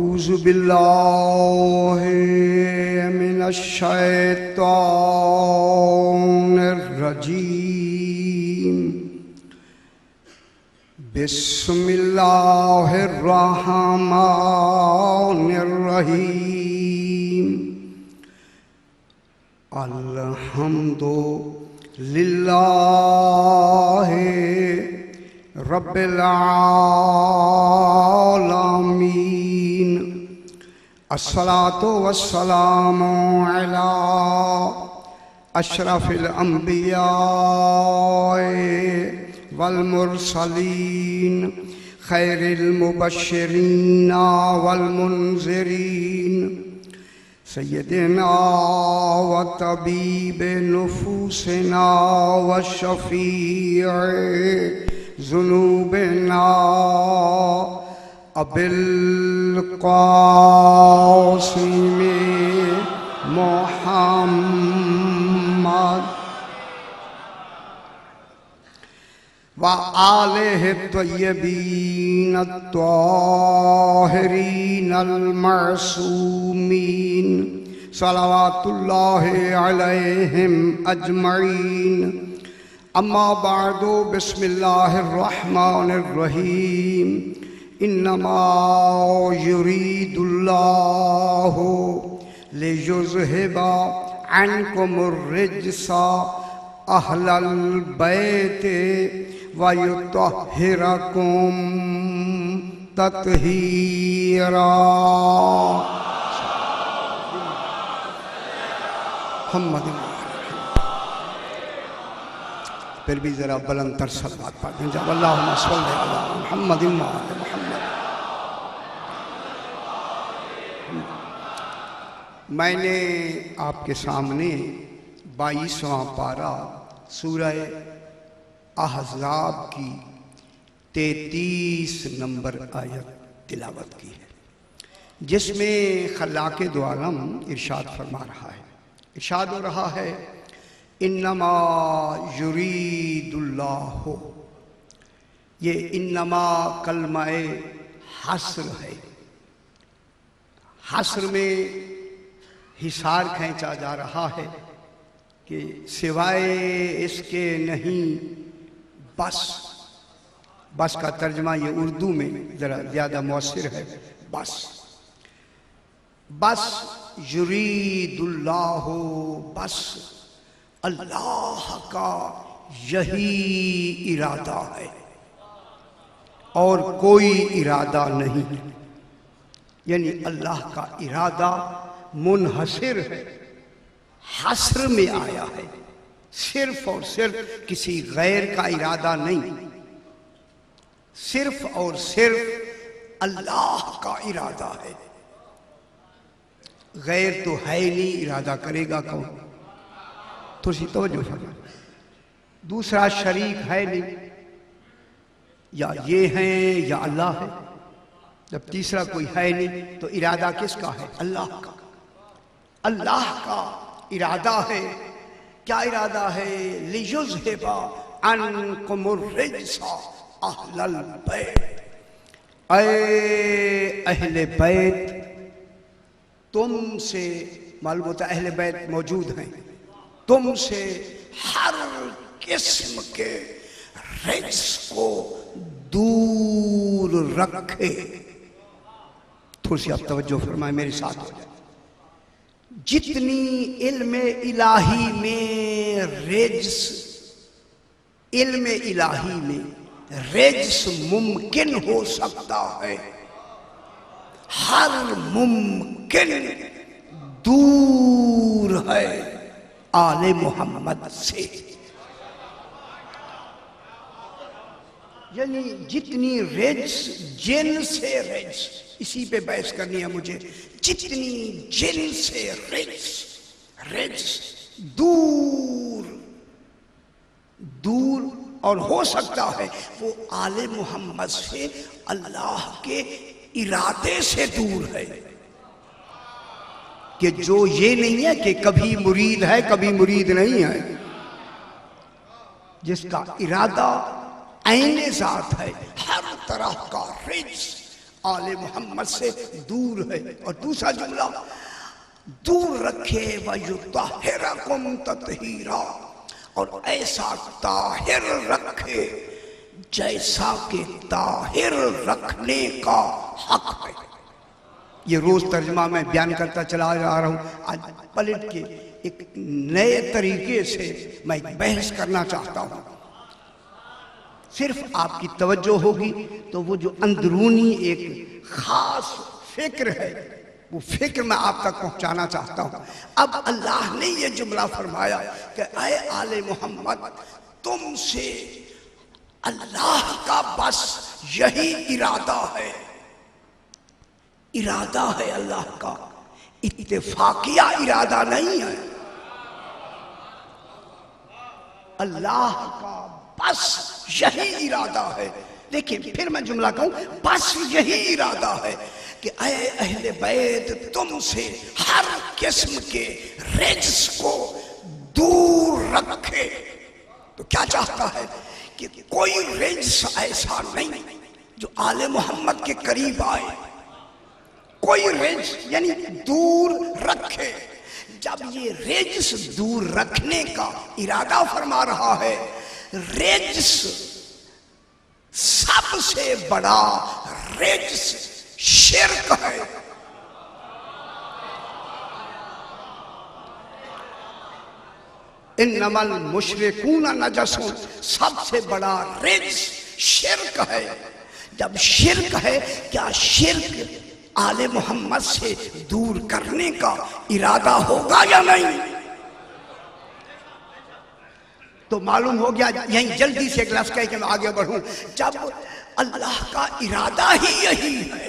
औज़ु बिल्लाहि मिनश शैतानिर रजीम। बिस्मिल्लाहिर रहमानिर रहीम। अल्हम्दुलिल्लाहि रब्बिल आलमीन। अस्सलातु वस्सलामु अला अशरफिल अंबिया वल मुरसलीन खैरिल मुबश्शिरीन वल मुनज़िरीन सय्यदिना व तबीब नुफूसिना व शफ़ीअ ज़ुनूबिना अबिल क़ासिम मुहम्मद व आलिहि तय्यबीन अत्ताहिरीन अल-मअसूमीन सलावतुल्लाहि अलैहिम अजमईन। अम्मा बादो बिस्मिल्लाहिर रहमानिर रहीम। इन्नमा युरीदुल्लाहु लियुज़हिबा अन्कुमुर रिज्सा अहलल बैति व युतहिरकुम तत्हीरा। फिर भी जरा बुलंद तर सल्लल्लाहु अलैहि वसल्लम अल्लाहुम्मा सल्लि अला मुहम्मदिन व आलि मुहम्मद। मैंने आपके सामने 22वां पारा सूरह अहज़ाब की 33 नंबर आयत तिलावत की है, जिसमें खल्लाक़े दो आलम इरशाद फरमा रहा है। इरशाद हो रहा है इन्नमा युरीदुल्लाहु। ये इन्नमा कलमाए हस्र है। हस्र में हिसार खींचा जा रहा है कि सिवाय इसके नहीं बस। बस का तर्जमा ये उर्दू में ज़रा ज़्यादा मौसर है। बस बस युरीदुल्लाहु, बस अल्लाह का यही इरादा है और कोई इरादा नहीं। यानी अल्लाह का इरादा मुनहसिर है, हस्र में आया है। सिर्फ और सिर्फ किसी गैर का इरादा नहीं, सिर्फ और सिर्फ अल्लाह का इरादा है। गैर तो है ही नहीं, इरादा करेगा कौन? थोड़ी तवज्जो फरमा। दूसरा शरीक है नहीं, या ये हैं या अल्लाह है। जब तीसरा कोई है नहीं तो इरादा किसका है? अल्लाह का। अल्लाह का इरादा है। क्या इरादा है? लियुज़हिबा अन्कुमुर रिज्सा अहलल बैत। ऐ अहले बैत, तुमसे, मालूम होता है अहले बैत मौजूद हैं, तुमसे हर किस्म के रिज्स को दूर रखे। थोड़ी सी आप तवज्जो फरमाए, मेरे साथ हो जाए। जितनी इल्म इलाही में रिज्स, इल्म इलाही में रिज्स मुमकिन हो सकता है, हर मुमकिन दूर है आले मोहम्मद से। यानी जितनी रिज्स, जिन से रिज्स, इसी पे बहस करनी है मुझे। जितनी जिन से रिज्स, रिज्स दूर दूर, और हो सकता है वो आले मोहम्मद से अल्लाह के इरादे से दूर है। कि जो ये नहीं है कि कभी मुरीद है कभी मुरीद नहीं है, जिसका इरादा ऐन ज़ात है, हर तरह का रिज्स आले मोहम्मद से दूर है। और दूसरा जुमला, दूर रखे वयुताहिरकुम तत्हीरा, और ऐसा ताहिर रखे जैसा कि ताहिर रखने का हक है। ये रोज तर्जमा में बयान करता चला जा रहा हूं। आज पलट के एक नए तरीके से मैं एक बहस करना चाहता हूं। सिर्फ आपकी तवज्जो होगी तो वो जो अंदरूनी एक खास फिक्र है वो फिक्र मैं आप तक पहुंचाना चाहता हूं। अब अल्लाह ने ये जुमला फरमाया कि ऐ आले मोहम्मद, तुमसे अल्लाह का बस यही इरादा है। इरादा है अल्लाह का, इत्तेफाकिया इरादा नहीं है। अल्लाह का बस यही इरादा है। देखिए फिर मैं जुमला कहूं, बस यही इरादा है कि ऐ अहले बैत, तुमसे हर किस्म के रिज्स को दूर रखे। तो क्या चाहता है कि कोई रिज्स ऐसा नहीं जो आले मोहम्मद के करीब आए, कोई रिज्स यानी दूर रखे। जब ये रिज्स दूर रखने का इरादा फरमा रहा है, रिज्स सबसे बड़ा रिज्स शिर्क है। इन्नमल मुशरिकून नजसून, सबसे बड़ा रिज्स शिर्क है। जब शिर्क है, क्या शिर्क आले मोहम्मद से दूर करने का इरादा होगा या नहीं? तो मालूम हो गया। यहीं जल्दी से एक लफ्ज़ कह के मैं आगे बढ़ूं। जब अल्लाह का इरादा ही यही है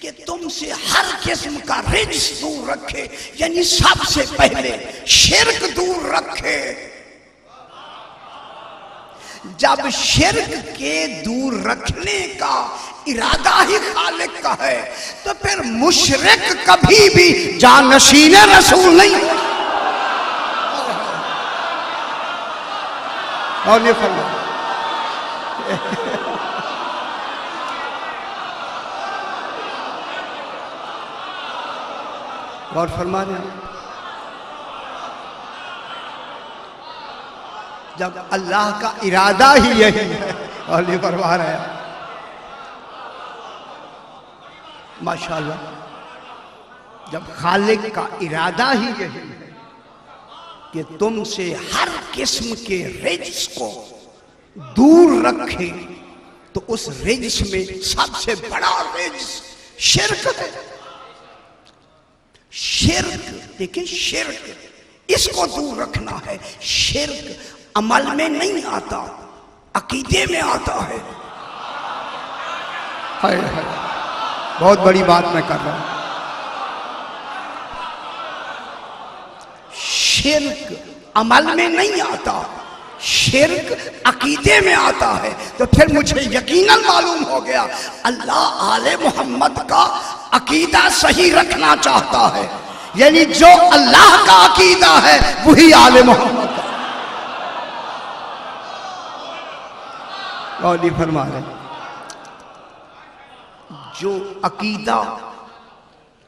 कि तुमसे हर किस्म का रिज्स दूर रखे, यानी सबसे पहले शिर्क दूर रखे। जब शिर्क के दूर रखने का इरादा ही खालिक का है, तो फिर मुशरिक कभी भी जानशीन रसूल नहीं हो। और ये फरमा और फरमा रहे, जब अल्लाह का इरादा ही यही है। और ये फरमा रहे हैं माशाअल्लाह, जब खालिक का इरादा ही यही है कि तुमसे हर किस्म के रिज्स को दूर रखे, तो उस रिज्स में सबसे बड़ा रिज्स शिर्क है। शिर्क, देखिए शिर्क इसको दूर रखना है। शिर्क अमल में नहीं आता, अकीदे में आता है। हाय हाय, बहुत बड़ी बात मैं कर रहा हूं। शिर्क अमल में नहीं आता, शिर्क अकीदे में आता है। तो फिर मुझे यकीनन मालूम हो गया अल्लाह आले मोहम्मद का अकीदा सही रखना चाहता है, यानी जो अल्लाह का अकीदा है वही आले मोहम्मद का। और फरमा रहे, जो अकीदा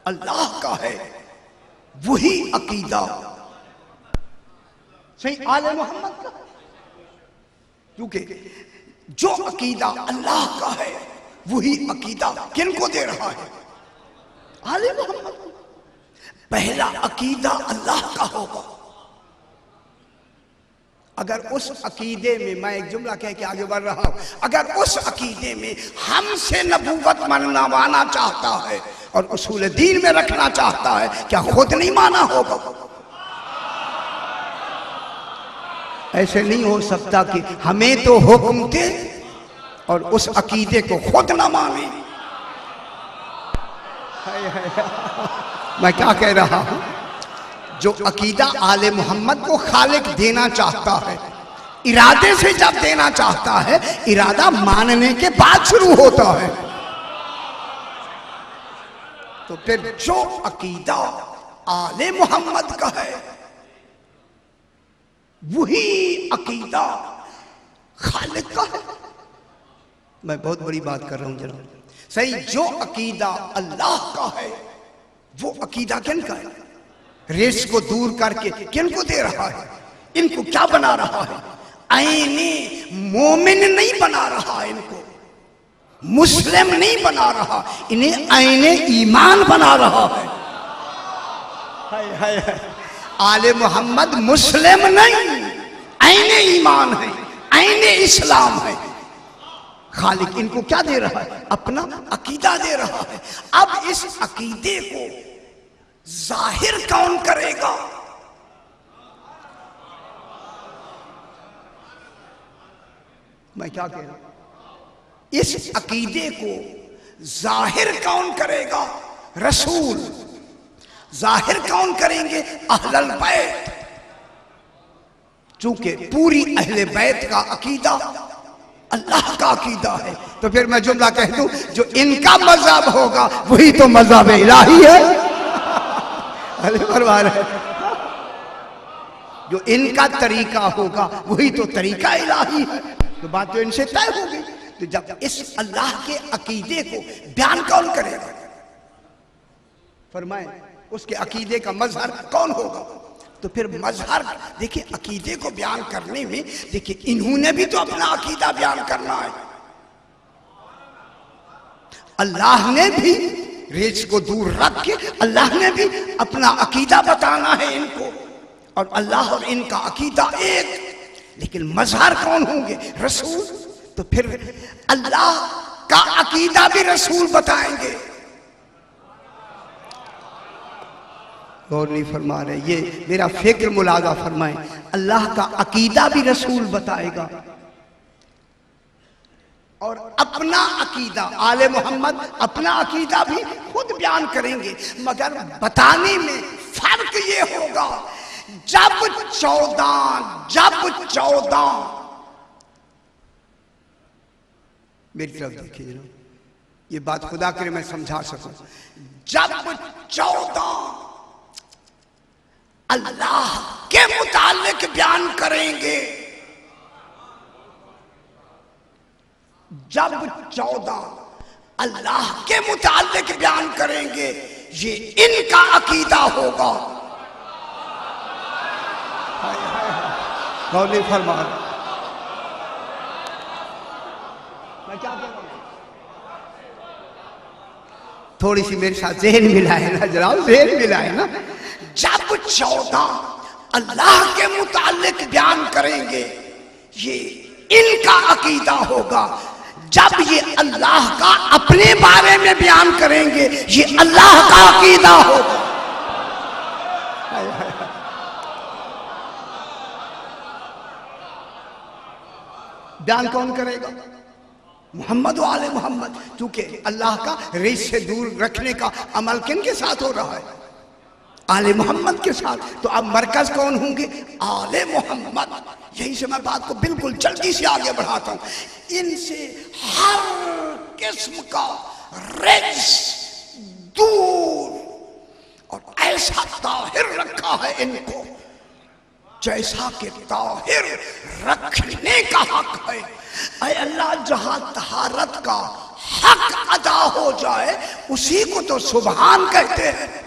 अल्लाह का है वही अकीदा सही आले मोहम्मद का। क्योंकि जो अकीदा अल्लाह का है वही अकीदा किनको दे रहा है? आले मोहम्मद को। पहला अकीदा अल्लाह का होगा। अगर उस अकीदे में, मैं एक जुमला कह के आगे बढ़ रहा हूं, अगर उस अकीदे में हमसे नबूवत मनवाना चाहता है और उसूल दीन में रखना चाहता है, क्या खुद नहीं माना होगा? ऐसे नहीं हो सकता कि हमें तो हुक्म दे और उस अकीदे को खुद ना माने। मैं क्या कह रहा हूं? जो अकीदा आले मोहम्मद को खालिक देना चाहता है, इरादे से जब देना चाहता है, इरादा मानने के बाद शुरू होता है। तो फिर जो अकीदा आले मोहम्मद का है वही अकीदा खालिक का है। मैं बहुत बड़ी बात कर रहा हूं जनाब। सही, जो अकीदा अल्लाह का है वो अकीदा किन का है? रेस को दूर करके किन को दे रहा है? इनको क्या बना रहा है? आईने मोमिन नहीं बना रहा है, इनको मुस्लिम नहीं बना रहा, इन्हें आईने ईमान बना रहा है। हाय हाय हाय। आले मोहम्मद मुस्लिम नहीं, आईने ईमान है, आईने इस्लाम है। खालिक इनको क्या दे रहा है? अपना अकीदा दे रहा है। अब इस अकीदे को जाहिर कौन करेगा? मैं क्या कह रहा हूं? इस अकीदे को जाहिर कौन करेगा? रसूल। जाहिर कौन करेंगे? अहलुल बैत। चूंकि पूरी अहले बैत का अकीदा अल्लाह का अकीदा है, तो फिर मैं जुमला कह दूं, जो इनका मज़हब होगा वही तो मज़हब इलाही है। अरे परवार है, जो इनका तरीका होगा वही तो तरीका इलाही है। तो बात तो इनसे तय हो गई। तो जब इस अल्लाह के अकीदे को बयान कौन करेगा? फरमाए उसके अकीदे का मजहर कौन होगा? तो फिर मजहर देखिए, अकीदे को बयान करने में देखिए इन्होंने भी तो अपना अकीदा बयान करना है। अल्लाह ने भी रेस को दूर रख के अल्लाह ने भी अपना अकीदा बताना है इनको, और अल्लाह और इनका अकीदा एक। लेकिन मजहर कौन होंगे? रसूल। तो फिर अल्लाह का अकीदा भी रसूल बताएंगे। गौर नहीं फरमा रहे, ये मेरा फिक्र मुलाजा फरमाए। अल्लाह का अकीदा भी रसूल बताएगा, और अपना अकीदा आले मोहम्मद अपना अकीदा भी खुद बयान करेंगे। मगर बताने में फर्क ये होगा, जब 14 मेरी तरफ देखिए ना, ये बात खुदा करे मैं समझा सकूं। जब 14 अल्लाह के मुतालिक बयान करेंगे, जब 14 अल्लाह के मुतालिक बयान करेंगे, ये इनका अकीदा होगा। कौन फरमा? मैं क्या कह रहा हूं? थोड़ी सी मेरे साथ ज़हन मिलाए ना जनाब, ज़हन मिलाए ना। जब 14 अल्लाह के मुतालिक बयान करेंगे, ये इनका अकीदा होगा। जब ये अल्लाह का अपने बारे में बयान करेंगे, ये अल्लाह का अकीदा होगा। बयान कौन करेगा? मोहम्मद वाले मोहम्मद। क्योंकि अल्लाह का रेस से दूर रखने का अमल किन के साथ हो रहा है? आले मोहम्मद के साथ। तो अब मरकज कौन होंगे? आले मोहम्मद। यही से मैं बात को बिल्कुल जल्दी से आगे बढ़ाता हूं। इनसे हर किस्म का रेस दूर, और ऐसा ताहिर रखा है इनको जैसा कि ताहिर रखने का हक है। ऐ अल्लाह, जहां तहारत का हक अदा हो जाए उसी को तो सुभान कहते हैं।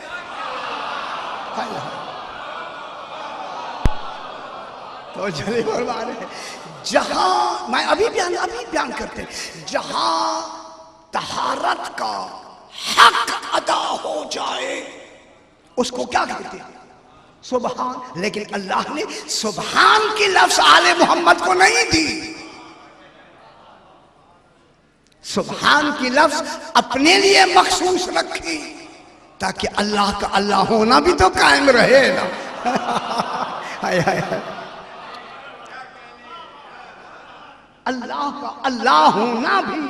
तो चले फरमाने, जहां मैं अभी बयान करते हैं, जहां तहारत का हक अदा हो जाए उसको क्या कहते हैं? सुभान। लेकिन अल्लाह ने सुभान की लफ्ज आले मोहम्मद को नहीं दी। सुभान की लफ्ज अपने लिए मखसूस रखी, ताकि अल्लाह का अल्लाह होना भी तो कायम रहे ना। हाय हाय हाय। अल्लाह का अल्लाह होना भी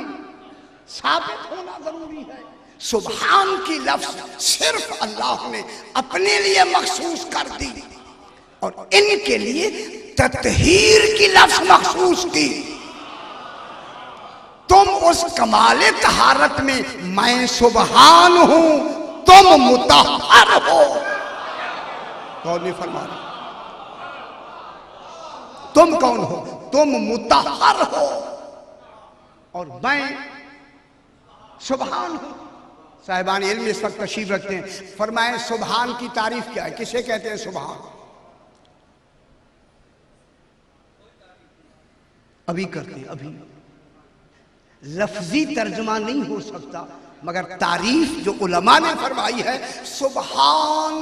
साबित होना जरूरी है। सुभान की लफ्ज सिर्फ अल्लाह ने अपने लिए मखसूस कर दी, और इनके लिए तत्हीर की लफ्ज मखसूस की। तुम उस कमाले तहारत में, मैं सुभान हूं, तुम मुतहहर हो। कौन नहीं फरमा रहा? तुम कौन हो? तुम मुतहहर हो, और मैं सुभान हूं। साहिबान इल्म इस वक्त तशरीफ रखते हैं, फरमाए सुभान की तारीफ क्या है, किसे कहते हैं सुभान? अभी करते हैं, अभी लफ्जी तर्जुमा नहीं हो सकता, मगर तारीफ जो उलमा ने फरमाई है, सुभान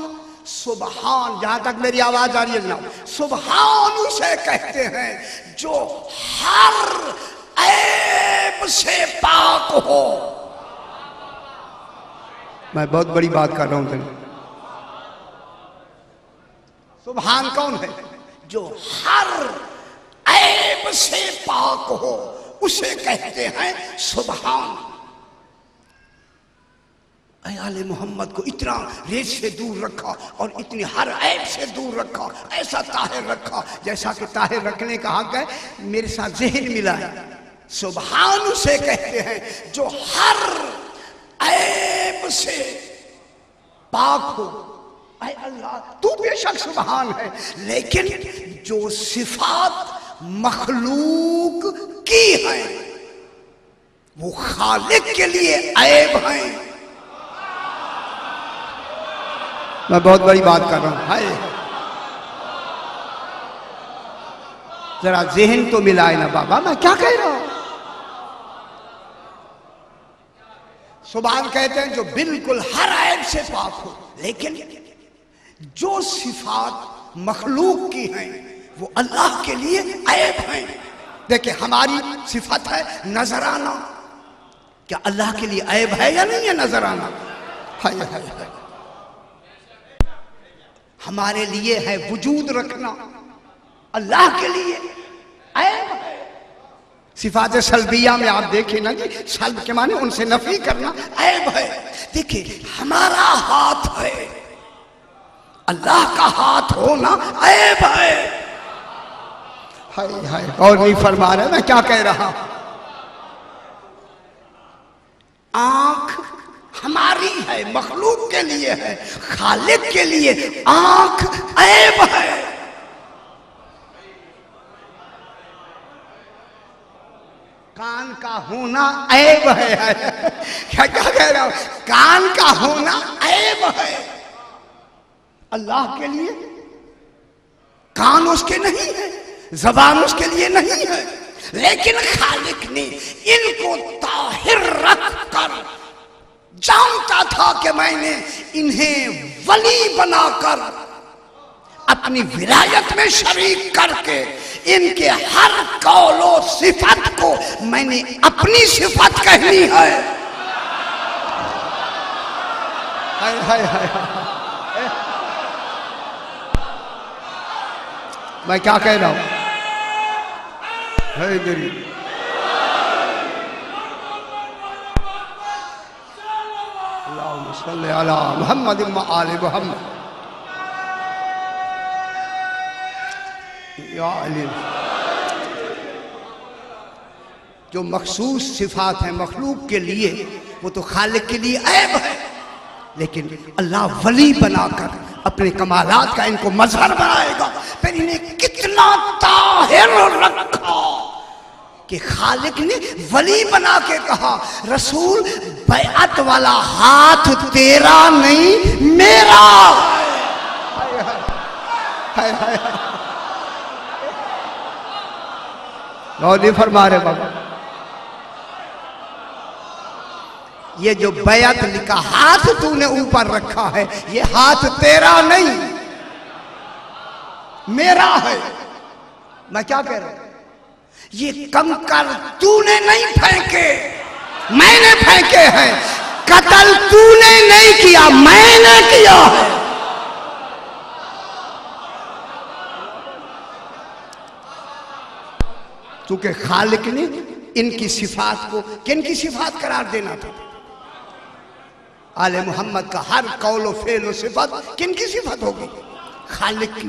सुभान, जहां तक मेरी आवाज आ रही है जनाब, सुभान उसे कहते हैं जो हर ऐब से पाक हो। मैं बहुत बड़ी बात कर रहा हूं। सुभान कौन है? जो हर ऐब से पाक हो, उसे कहते हैं सुभान। आले मोहम्मद को इतना रेत से दूर रखा और इतनी हर ऐब से दूर रखा, ऐसा ताहिर रखा जैसा कि ताहिर रखने का हक है। मेरे साथ ज़हन मिला है। सुभान उसे कहते हैं जो हर ऐब से पाक हो। ऐ अल्लाह, तू बेशक सुभान है, लेकिन जो सिफात मखलूक की है वो खालिक के लिए ऐब हैं। मैं बहुत बड़ी बात कर रहा हूं। हाय, जरा ज़हन तो मिलाए ना बाबा, मैं क्या कह रहा हूं। सुभान कहते हैं जो बिल्कुल हर ऐब से पाक हो, लेकिन जो सिफात मखलूक की हैं वो अल्लाह के लिए ऐब हैं। देखिए, हमारी सिफत है नजराना, क्या अल्लाह के लिए ऐब है या नहीं है नजराना? हाय हाय हाय। हमारे लिए है वजूद रखना, अल्लाह के लिए ऐब है। सिफात सल्बिया में आप देखें ना जी, सल्ब के माने उनसे नफी करना, ऐब है। देखिए, हमारा हाथ है, अल्लाह का हाथ होना ऐब है। हाय हाय, और नहीं फरमा रहे मैं क्या कह रहा। आंख हमारी है, मखलूक के लिए है, खालिक के लिए आंख ऐब है। कान का होना ऐब है। क्या क्या कह रहा हूं? कान का होना ऐब है। अल्लाह के लिए कान उसके नहीं है, जबान उसके लिए नहीं है, लेकिन खालिक ने इनको ताहिर रख कर जानता था कि मैंने इन्हें वली बनाकर अपनी विलायत में शरीक करके इनके हर कौलो सिफत को मैंने अपनी सिफत कहनी है। हाय हाय हाय, मैं क्या कह रहा हूं? मोहम्मद आले मोहम्मद। जो मखसूस सिफात है मखलूक के लिए, वो तो खालिक के लिए ऐब है, लेकिन अल्लाह वली बनाकर अपने कमालात का इनको मजहर बनाएगा। फिर इन्हें कितना ताहिर रखा कि खालिक ने वली बना के कहा, रसूल बैअत वाला हाथ तेरा नहीं मेरा। हाय हाय, नहीं फरमा रहे बाबा। ये जो बैअत लिखा, हाथ तूने ऊपर रखा है, ये हाथ तेरा नहीं मेरा है। मैं क्या कह रहा हूं? ये कंकर तूने नहीं फेंके, मैंने फेंके हैं। कत्ल तूने नहीं किया, मैंने किया है। चूंकि खालिक ने इनकी सिफात को किनकी सिफात करार देना था। आले मोहम्मद का हर कौलो फेलो सिफत किनकी सिफत होगी? खालिक की।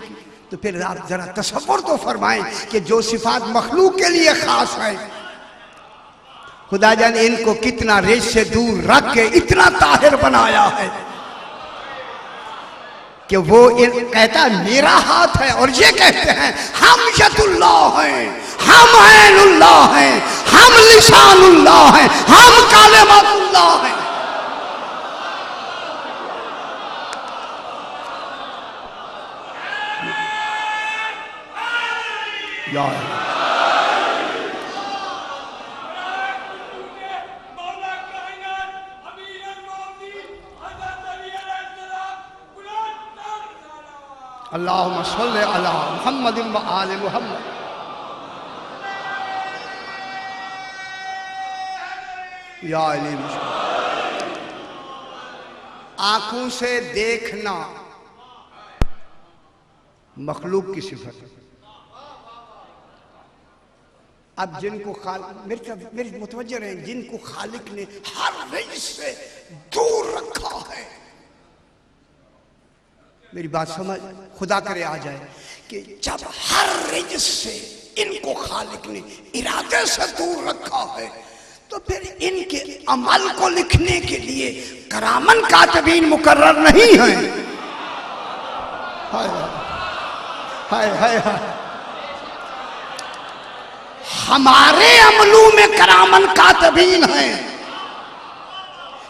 तो फिर आप जरा तसव्वुर तो फरमाएं कि जो सिफात मखलूक के लिए खास है, खुदा जाने इनको कितना रेत से दूर रख के इतना ताहिर बनाया है कि वो कहता है मेरा हाथ है, और ये कहते हैं हम यदुल्लाह हैं, हम ऐनुल्लाह हैं, हम लिसानुल्लाह हैं, हम कालिमातुल्लाह हैं। अल्लाहुम्मा सल्ली अला मुहम्मदिन व आले मुहम्मद। या अलीम, आंखों से देखना मखलूक की सिफत है। अब जिनको मेरी मुतवज्जह रहे, जिनको खालिक ने हर रिज़्क़ से दूर रखा है, मेरी बात समझ, खुदा करे आ जाए कि जब हर रिज़्क़ से इनको खालिक ने इरादे से दूर रखा है, तो फिर इनके अमल को लिखने के लिए करामन कातिबीन मुकर्रर नहीं है। हाय हाय हाय हाय, हमारे अमलों में करामन कातिबीन हैं।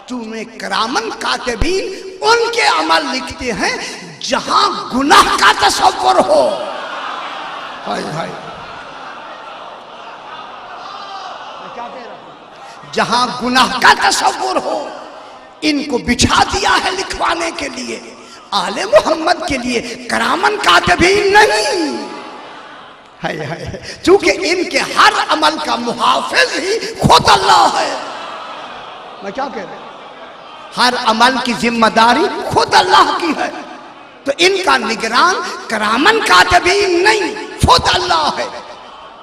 तुम्हें करामन कातिबीन उनके अमल लिखते हैं जहां गुनाह का तसव्वुर हो। हाय हाय, क्या कह रहा हूं? जहां गुनाह का तसव्वुर हो, इनको बिछा दिया है लिखवाने के लिए, आले मोहम्मद के लिए करामन कातिबीन नहीं। हाय हाय, चूंकि इनके हर अमल का मुहाफिज ही खुद अल्लाह है। मैं क्या कह रहा हूं? हर अमल की जिम्मेदारी खुद अल्लाह की है, तो इनका निगरान करामन कातिबीन नहीं, खुद अल्लाह है।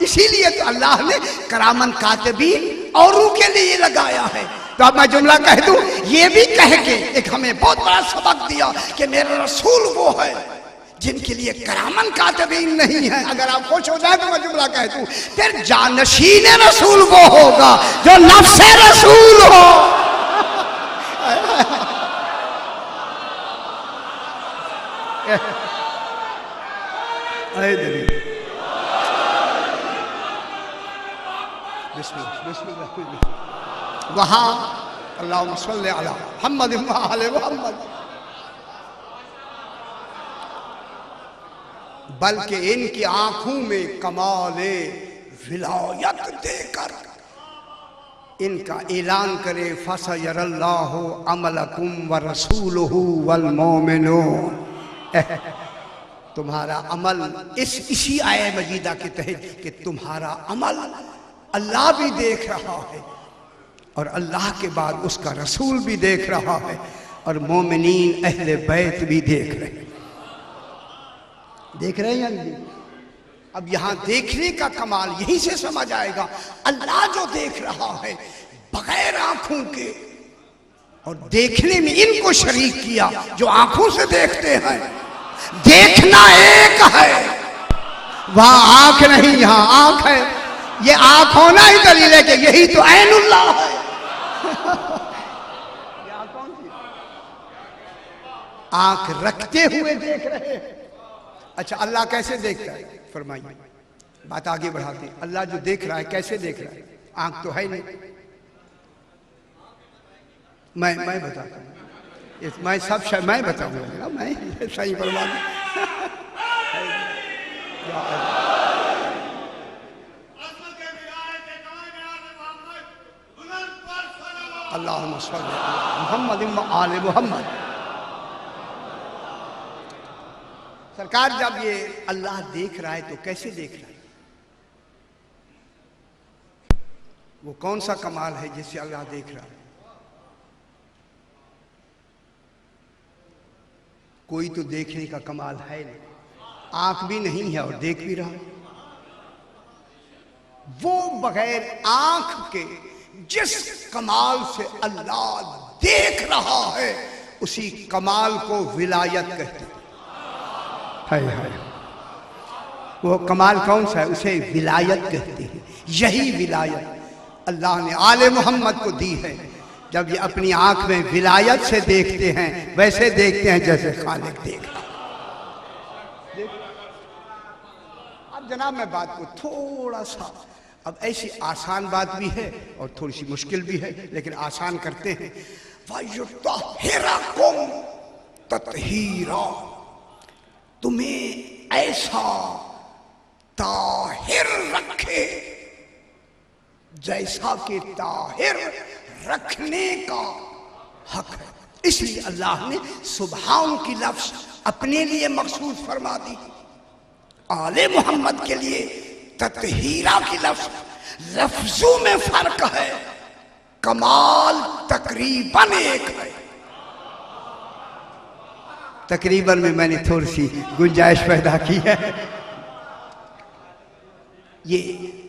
इसीलिए तो अल्लाह ने करामन कातिबीन औरों के लिए लगाया है। तो अब मैं जुमला कह दूं, ये भी कह के एक हमें बहुत बड़ा सबक दिया कि मेरा रसूल वो है जिनके लिए करामन कातिबीन नहीं है। अगर आप खुश हो जाए तो मैं जुमला कह दूं, फिर जानशीन रसूल वो होगा जो नफ्से रसूल हो। वहां अल्लाहुम्मा सल्ली अला मुहम्मद व आले मुहम्मद, बल्कि इनकी आंखों में कमाले विलायत देकर इनका ऐलान करे, फसयरल्लाहु अमलकुम व रसूलुहु वल मोमिनून। तुम्हारा अमल इसी आय मजीदा के तहत कि तुम्हारा अमल अल्लाह भी देख रहा है और अल्लाह के बाद उसका रसूल भी देख रहा है और मोमिनीन अहले बैत भी देख रहे हैं। देख रहे हैं या नहीं? अब यहां देखने का कमाल यहीं से समझ आएगा, अल्लाह जो देख रहा है बगैर आंखों के, और देखने में इनको शरीक किया जो आंखों से देखते हैं। देखना एक है, वहां आंख नहीं, यहां आंख है। ये आंख होना ही दलील है कि यही तो ऐनुल्लाह है। आंख रखते हुए देख रहे हैं। अच्छा, अल्लाह कैसे देखता है? फरमाइए, बात आगे बढ़ाते हैं। अल्लाह जो देख रहा है कैसे देख रहा है? आंख तो है नहीं। मैं बताता हूँ, मैं सब मैं बताऊंगा, मैं सही फरमा दूं। अल्लाहुम्मा सल्ली अला मुहम्मदिन व आले मुहम्मद। सरकार, जब ये अल्लाह देख रहा है तो कैसे देख रहा है? वो कौन सा कमाल है जिससे अल्लाह देख रहा है? कोई तो देखने का कमाल है नहीं, आंख भी नहीं है और देख भी रहा है। वो बगैर आंख के जिस कमाल से अल्लाह देख रहा है, उसी कमाल को विलायत कहते हैं। है वो कमाल कौन सा है? उसे विलायत कहते हैं। यही विलायत अल्लाह ने आले मोहम्मद को दी है। जब ये अपनी आंख में विलायत से देखते हैं, वैसे देखते हैं जैसे खालिक देखता। अब जनाब मैं बात को थोड़ा सा, अब ऐसी आसान बात भी है और थोड़ी सी मुश्किल भी है, लेकिन आसान करते हैं। वयुत्तहिरकुम तत्हीरा, तुम्हें ऐसा ताहिर रखे जैसा कि ताहिर रखने का हक है। इसलिए अल्लाह ने सुभान की लफ्ज अपने लिए मखसूस फरमा दी, आले मोहम्मद के लिए तत्हीरा की लफ्ज। लफ्जों में फर्क है, कमाल तकरीबन एक है। तकरीबन में मैंने थोड़ी सी गुंजाइश पैदा की है। ये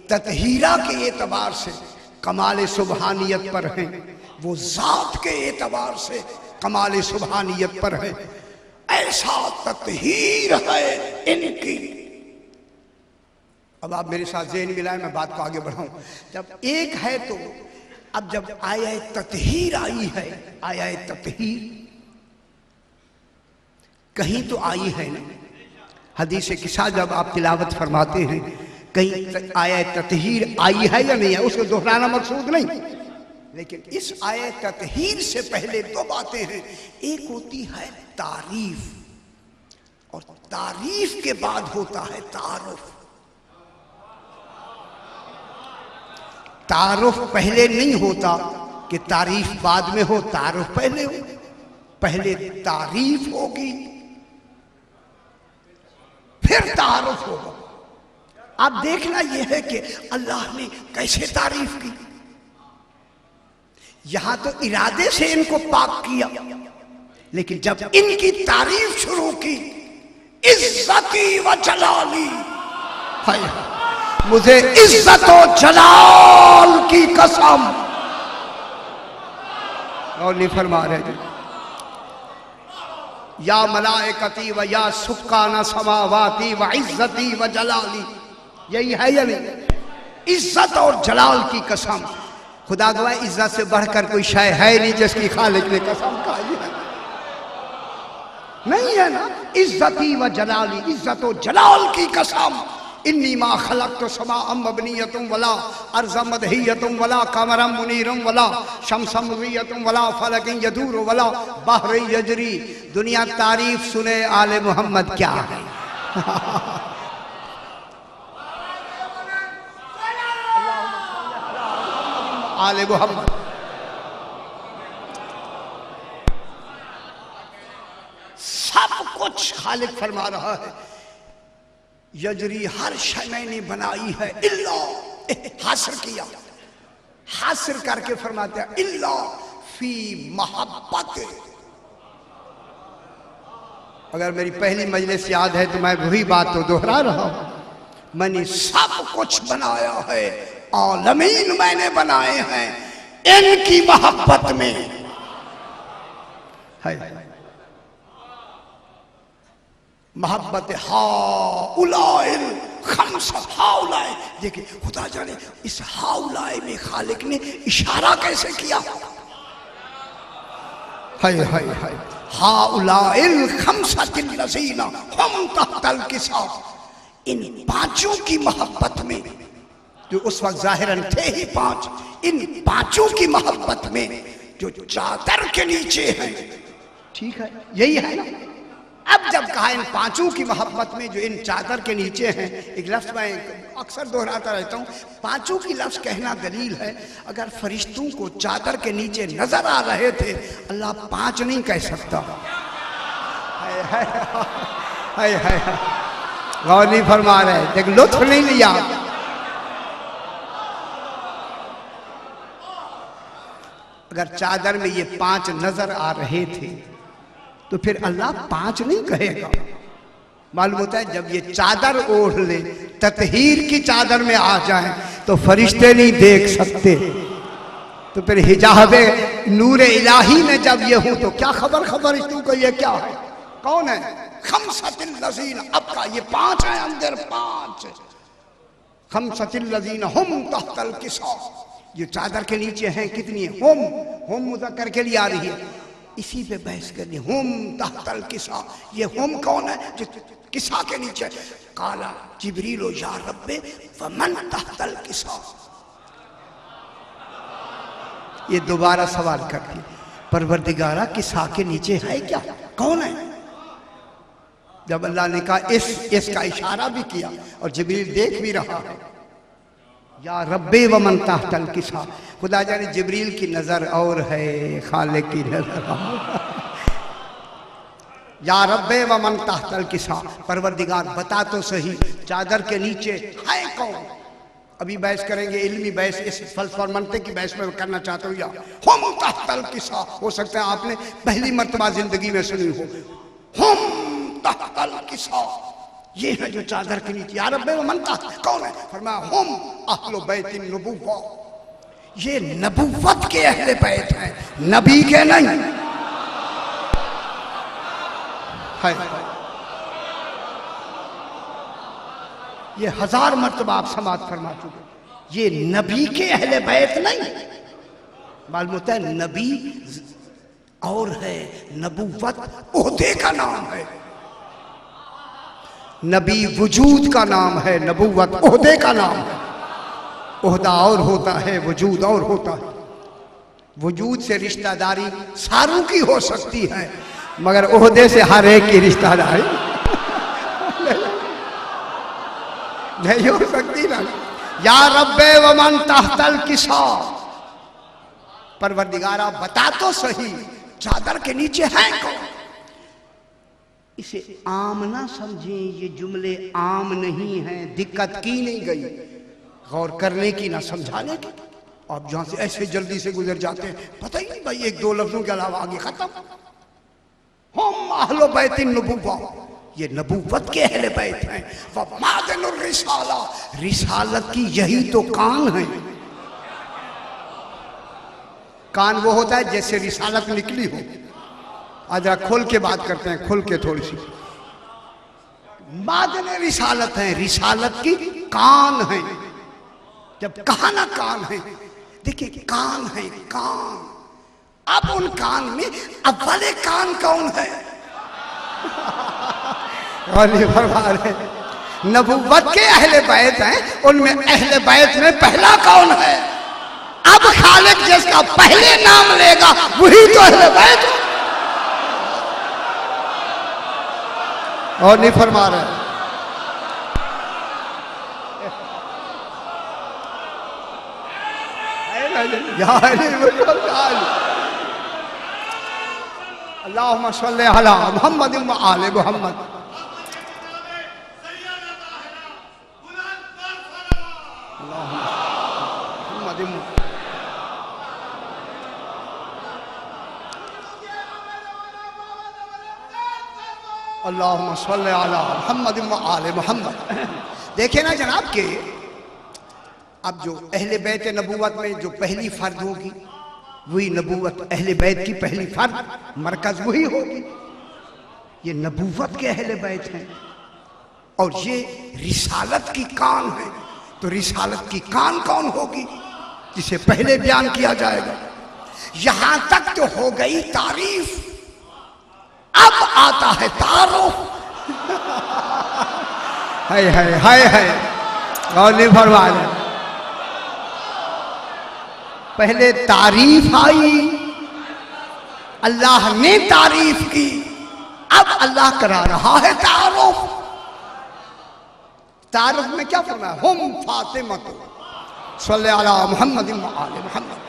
तत्हीरा के एतबार से कमाल सुबहानियत पर है, वो जात के एतबार से कमाल सुबहानियत पर है। ऐसा तत्हीर है इनकी। अब आप मेरे साथ ज़हन मिलाएं, मैं बात को आगे बढ़ाऊं। जब एक है तो अब जब आया तत्हीर आई है, आया तत्हीर कहीं तो आई है ना, हदीस किस्सा जब आप तिलावत फरमाते हैं कहीं आया तत्हीर आई है या नहीं है, उसको दोहराना मकसूद नहीं, लेकिन इस आया तत्हीर से पहले दो बातें हैं। एक होती है तारीफ, और तारीफ के बाद होता है तारुफ। तारुफ पहले नहीं होता कि तारीफ बाद में हो, तारुफ पहले हो। पहले तारीफ होगी फिर तारुफ होगा। आप देखना यह है कि अल्लाह ने कैसे तारीफ की। यहां तो इरादे से इनको पाक किया, लेकिन जब इनकी तारीफ शुरू की, इज्जती व जलाली, मुझे इज्जत और जलाल की कसम, और नहीं फरमा रहे या मलाइकती व या सुक्काना समावाती व इज्जती व जलाली, यही है या नहीं? इज्जत और जलाल की कसम। खुदा गवाह इज्जत से बढ़कर कोई शय है नहीं जिसकी खालिक ने कसम खाई है, नहीं है ना। इज्जती व जलाली, इज्जत और जलाल की कसम। इन्नी मा खलक़्तु समाअम मबनियतुम वला अर्ज़म मदहियतुम वला कमरम मुनीरम वला शमसम मुज़ियतुम वला फलकिन यदूर वला बहर यजरी। दुनिया तारीफ सुने आले मोहम्मद क्या है। आले मोहम्मद सब कुछ खालिक फरमा रहा है। यजरी हर शय मैंने बनाई है, इल्ला, हासिर किया, हासिर करके फरमाते हैं इल्ला फी मोहब्बत। अगर मेरी पहली मजलिस याद है तो मैं वही बात तो दोहरा रहा हूं। मैंने सब कुछ बनाया है, आलमीन मैंने बनाए हैं इनकी मोहब्बत में है। मोहब्बत हाउलाइल खम्स, हाउलाए। देखिए खुदा जाने इस हाउलाए में खालिक ने इशारा कैसे किया। हाय हाय हाय, हाउलाइल खम्सतिल लज़ीना हम तहतल किसाब। इन पांचों की मोहब्बत में, जो उस वक्त जाहिरन थे ही पांच, इन पांचों की मोहब्बत में जो चादर के नीचे हैं, ठीक है यही है ना। अब जब कहा इन पांचों की मोहब्बत में जो इन चादर के नीचे हैं, एक लफ्ज मैं अक्सर दोहराता रहता हूं, पांचों की लफ्ज कहना दलील है। अगर फरिश्तों को चादर के नीचे नजर आ रहे थे, अल्लाह पांच नहीं कह सकता। हाय हाय, गौर नहीं फरमा रहे, देख लुत्फ नहीं लिया। अगर चादर में ये पांच नजर आ रहे थे तो फिर अल्लाह पांच नहीं कहेगा। मालूम होता है जब ये चादर ओढ़ ले, तत्हीर की चादर में आ जाए तो फरिश्ते नहीं देख सकते। तो फिर हिजाबे नूर इलाही में जब ये हूं तो क्या खबर फरिश्तों को ये क्या है, कौन है। खम्सतिल लज़ीना, अब का ये पांच है अंदर, पांच। खम्सतिल लज़ीना हम तहतल किसा, ये चादर के नीचे हैं कितनी है। हम मुज़क्कर के लिए आ रही है। इसी पे बहस करनी। हुम तहतल किसा, ये हुम कौन है जो किसा के नीचे? काला जिब्रीलो या रब्बे वमन तहतल किसा। ये दोबारा सवाल करती, परवरदिगारा किसा के नीचे है क्या, कौन है? जब अल्लाह ने कहा इसका इशारा भी किया और जिब्रील देख भी रहा है, या रब्बे वमन तहतल किसा। खुदा जाने जिब्रील की नजर और है, खालिक की नजर और। या रब्बे वमन तहतल किसा, परवरदिगार बता तो सही चादर के नीचे है कौन? अभी बहस करेंगे, इल्मी बहस, इस फलसफा और मंतिक की बहस में करना चाहता हूँ। या हुम तहतल किसा, हो सकता है आपने पहली मर्तबा जिंदगी में सुनी हो। हुम तहतल किसा, ये है जो चादर के नीचे। या रब्बे वमन तहतल, कौन है? फरमाया हुम अहले बैतिन नबुव्वा, ये नबुव्वत के अहले बैत हैं, नबी के नहीं है। ये 1000 मर्तबा आप समाप्त फरमा चुके। ये नबी के अहले बैत नहीं, मालूम होता है नबी और है, नबुव्वत ओहदे का नाम है। नबी वजूद का नाम है, नबुव्वत ओहदे का नाम है। ओहदा और होता है, वजूद और होता है। वजूद से रिश्तेदारी सारों की हो सकती है, मगर ओहदे से हर एक की रिश्तेदारी नहीं हो सकती ना। या रब्बे वमन तहतल किसा, परवरदिगारा बता तो सही चादर के नीचे है कौन? इसे आम ना समझें, ये जुमले आम नहीं हैं, दिक्कत की नहीं गई, गौर करने की ना समझाने की। आप जहां से ऐसे जल्दी से गुजर जाते हैं, पता ही नहीं भाई, एक दो लफ्जों के अलावा आगे खत्म। हम अहले बैतिन नबुव्वा, ये नबुव्वत के अहले बैत हैं। वह मादनुर रिसाला, रिसालत की यही तो कान है। कान वो होता है जैसे रिसालत निकली हो। आज जरा खोल के बात करते हैं, खोल के थोड़ी सी। मादन रिसालत है, रिसालत की कान है। जब कहा ना कान है, देखिए कान है, कान। अब उन कान में अव्वले कान कौन है? नबुव्वत के अहले बैत हैं, उनमें अहले बैत में पहला कौन है? अब खालिक जिसका पहले नाम लेगा वही तो अहले बैत है। और नहीं फरमा रहे। अल्लाहुम्मा सल्ली अला मुहम्मद व आले मुहम्मद। अल्लाहुम्मा सल्ली अला मुहम्मद व आले मुहम्मद। देखे ना जनाब के अब जो अहले बैत नबूवत में जो पहली फर्द होगी वही नबूवत, अहले बैत की पहली फर्द मरकज वही होगी। ये नबूवत के अहले बैत हैं और ये रिसालत की कान है। तो रिसालत की कान कौन होगी जिसे पहले बयान किया जाएगा। यहां तक तो हो गई तारीफ, अब आता है तारुफ। हाय हाय हाय हाय, और नहीं फरमा रहे। पहले तारीफ आई, अल्लाह ने तारीफ की, अब अल्लाह करा रहा है तारुफ। तारुफ में क्या फरमाया? हुम फातिमा सल्ले अला मुहम्मद व आले मुहम्मद।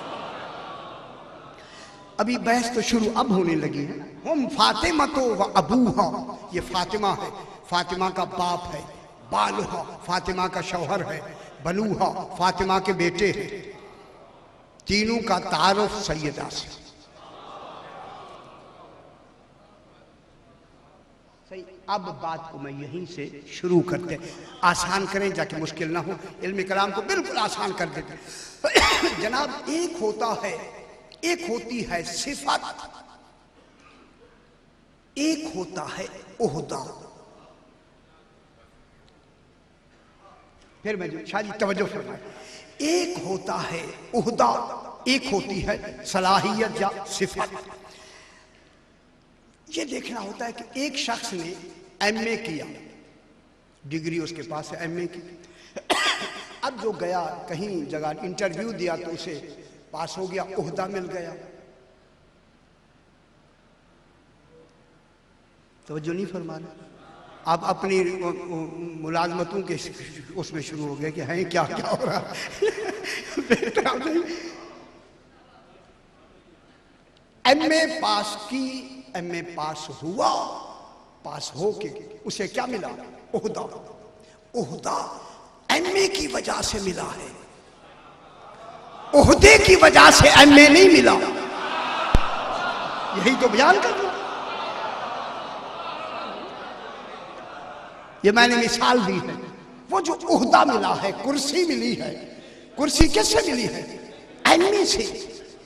अभी बहस तो शुरू अब होने लगी है। हम फातिमा तो व अबूहा, ये फातिमा है, फातिमा का बाप है। बालुहा, फातिमा का शौहर है। बलूहा, फातिमा के बेटे हैं। तीनों का तारुफ सैयदा से। सही, अब बात को मैं यहीं से शुरू करते, आसान करें जाके मुश्किल ना हो। इल्म कलाम को बिल्कुल आसान कर देते। जनाब एक होता है, एक होती है सिफत, एक होता है ओहदा। फिर मैं शादी तवज्जो फरमाए, एक होता है ओहदा, एक होती है सलाहियत या सिफत। ये देखना होता है कि एक शख्स ने एमए किया, डिग्री उसके पास है एमए की, अब जो गया कहीं जगह इंटरव्यू दिया तो उसे पास हो गया, ओहदा मिल गया, तो जो नहीं फरमा रहे। आप अपनी मुलाजमतों के उसमें शुरू हो गए कि हैं क्या क्या हो रहा है। एमए पास की, एमए पास हुआ, पास हो के उसे क्या मिला? ओहदा। ओहदा एमए की वजह से मिला है, ओहदे की वजह से एमए नहीं मिला। यही तो बयान कर रहा, ये मैंने मिसाल दी है। वो जो ओहदा मिला है, कुर्सी मिली है, कुर्सी किससे मिली है? एमए से,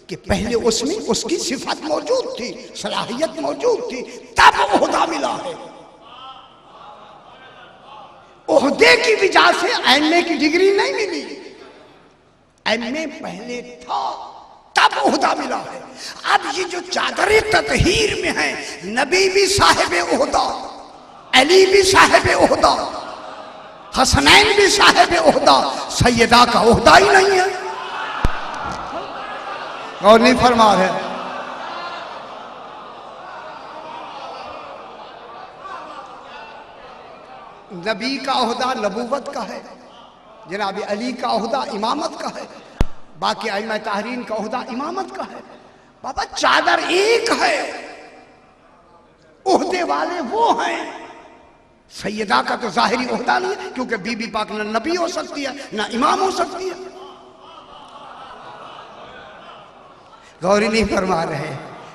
कि पहले उसमें उसकी सिफत मौजूद थी, सलाहियत मौजूद थी, तब ओहदा मिला है। ओहदे की वजह से एमए की डिग्री नहीं मिली, एमए पहले था तब ओहदा मिला है। अब ये जो चादर ततहीर में है, नबी भी साहिब ओहदा, अली भी साहिब ओहदा, हसनैन भी साहिब ओहदा, सैयदा का ओहदा ही नहीं है। और नहीं फरमा रहे, नबी का ओहदा नबूवत का है, जनाब अली का ओहदा इमामत का है, बाकी आइमा तहरीन का ओहदा इमामत का है। बाबा चादर एक है, ओहदे वाले वो हैं। सैयदा का तो जाहिरी ओहदा नहीं है, क्योंकि बीबी पाक न नबी हो सकती है ना इमाम हो सकती है। गौरी नहीं फरमा रहे।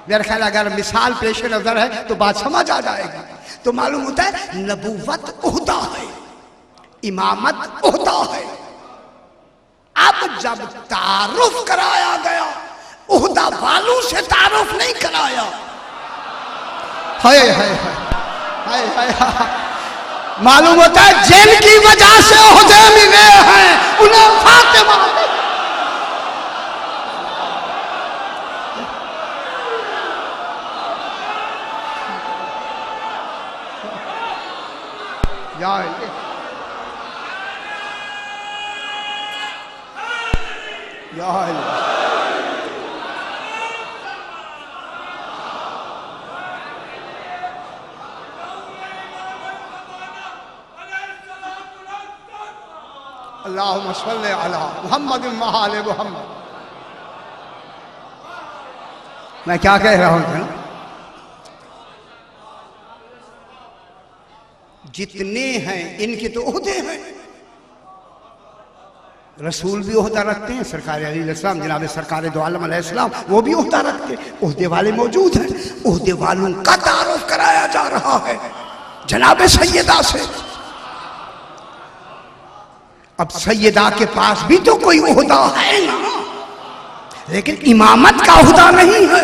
मेरा ख्याल अगर मिसाल पेश नजर है तो बात समझ आ जाएगी। तो मालूम होता है नबूवत ओहदा है, इमामत ओहदा है। अब जब तारुफ कराया गया, ओहदा वालों से तारुफ नहीं कराया। हाय हाय हाय हाय हाय। मालूम होता है जिनकी वजह से ओहदे मिले हैं उन्हें फातिमा, अल्लाहुम्मा सल्ली अला मुहम्मद व आले मुहम्मद। मैं क्या कह रहा हूं? जितने हैं इनके तो ओहदे हैं। रसूल भी ओहदा रखते हैं, सरकार अलैहिस्सलाम, जनाब सरकार दो आलम अलैहिस्सलाम वो भी ओहदा रखते हैं। ओहदे वाले मौजूद हैं, ओहदे वालों का तारुफ कराया जा रहा है जनाब सैयदा से। अब सैयदा के पास भी तो कोई ओहदा है ना, लेकिन इमामत का ओहदा नहीं है,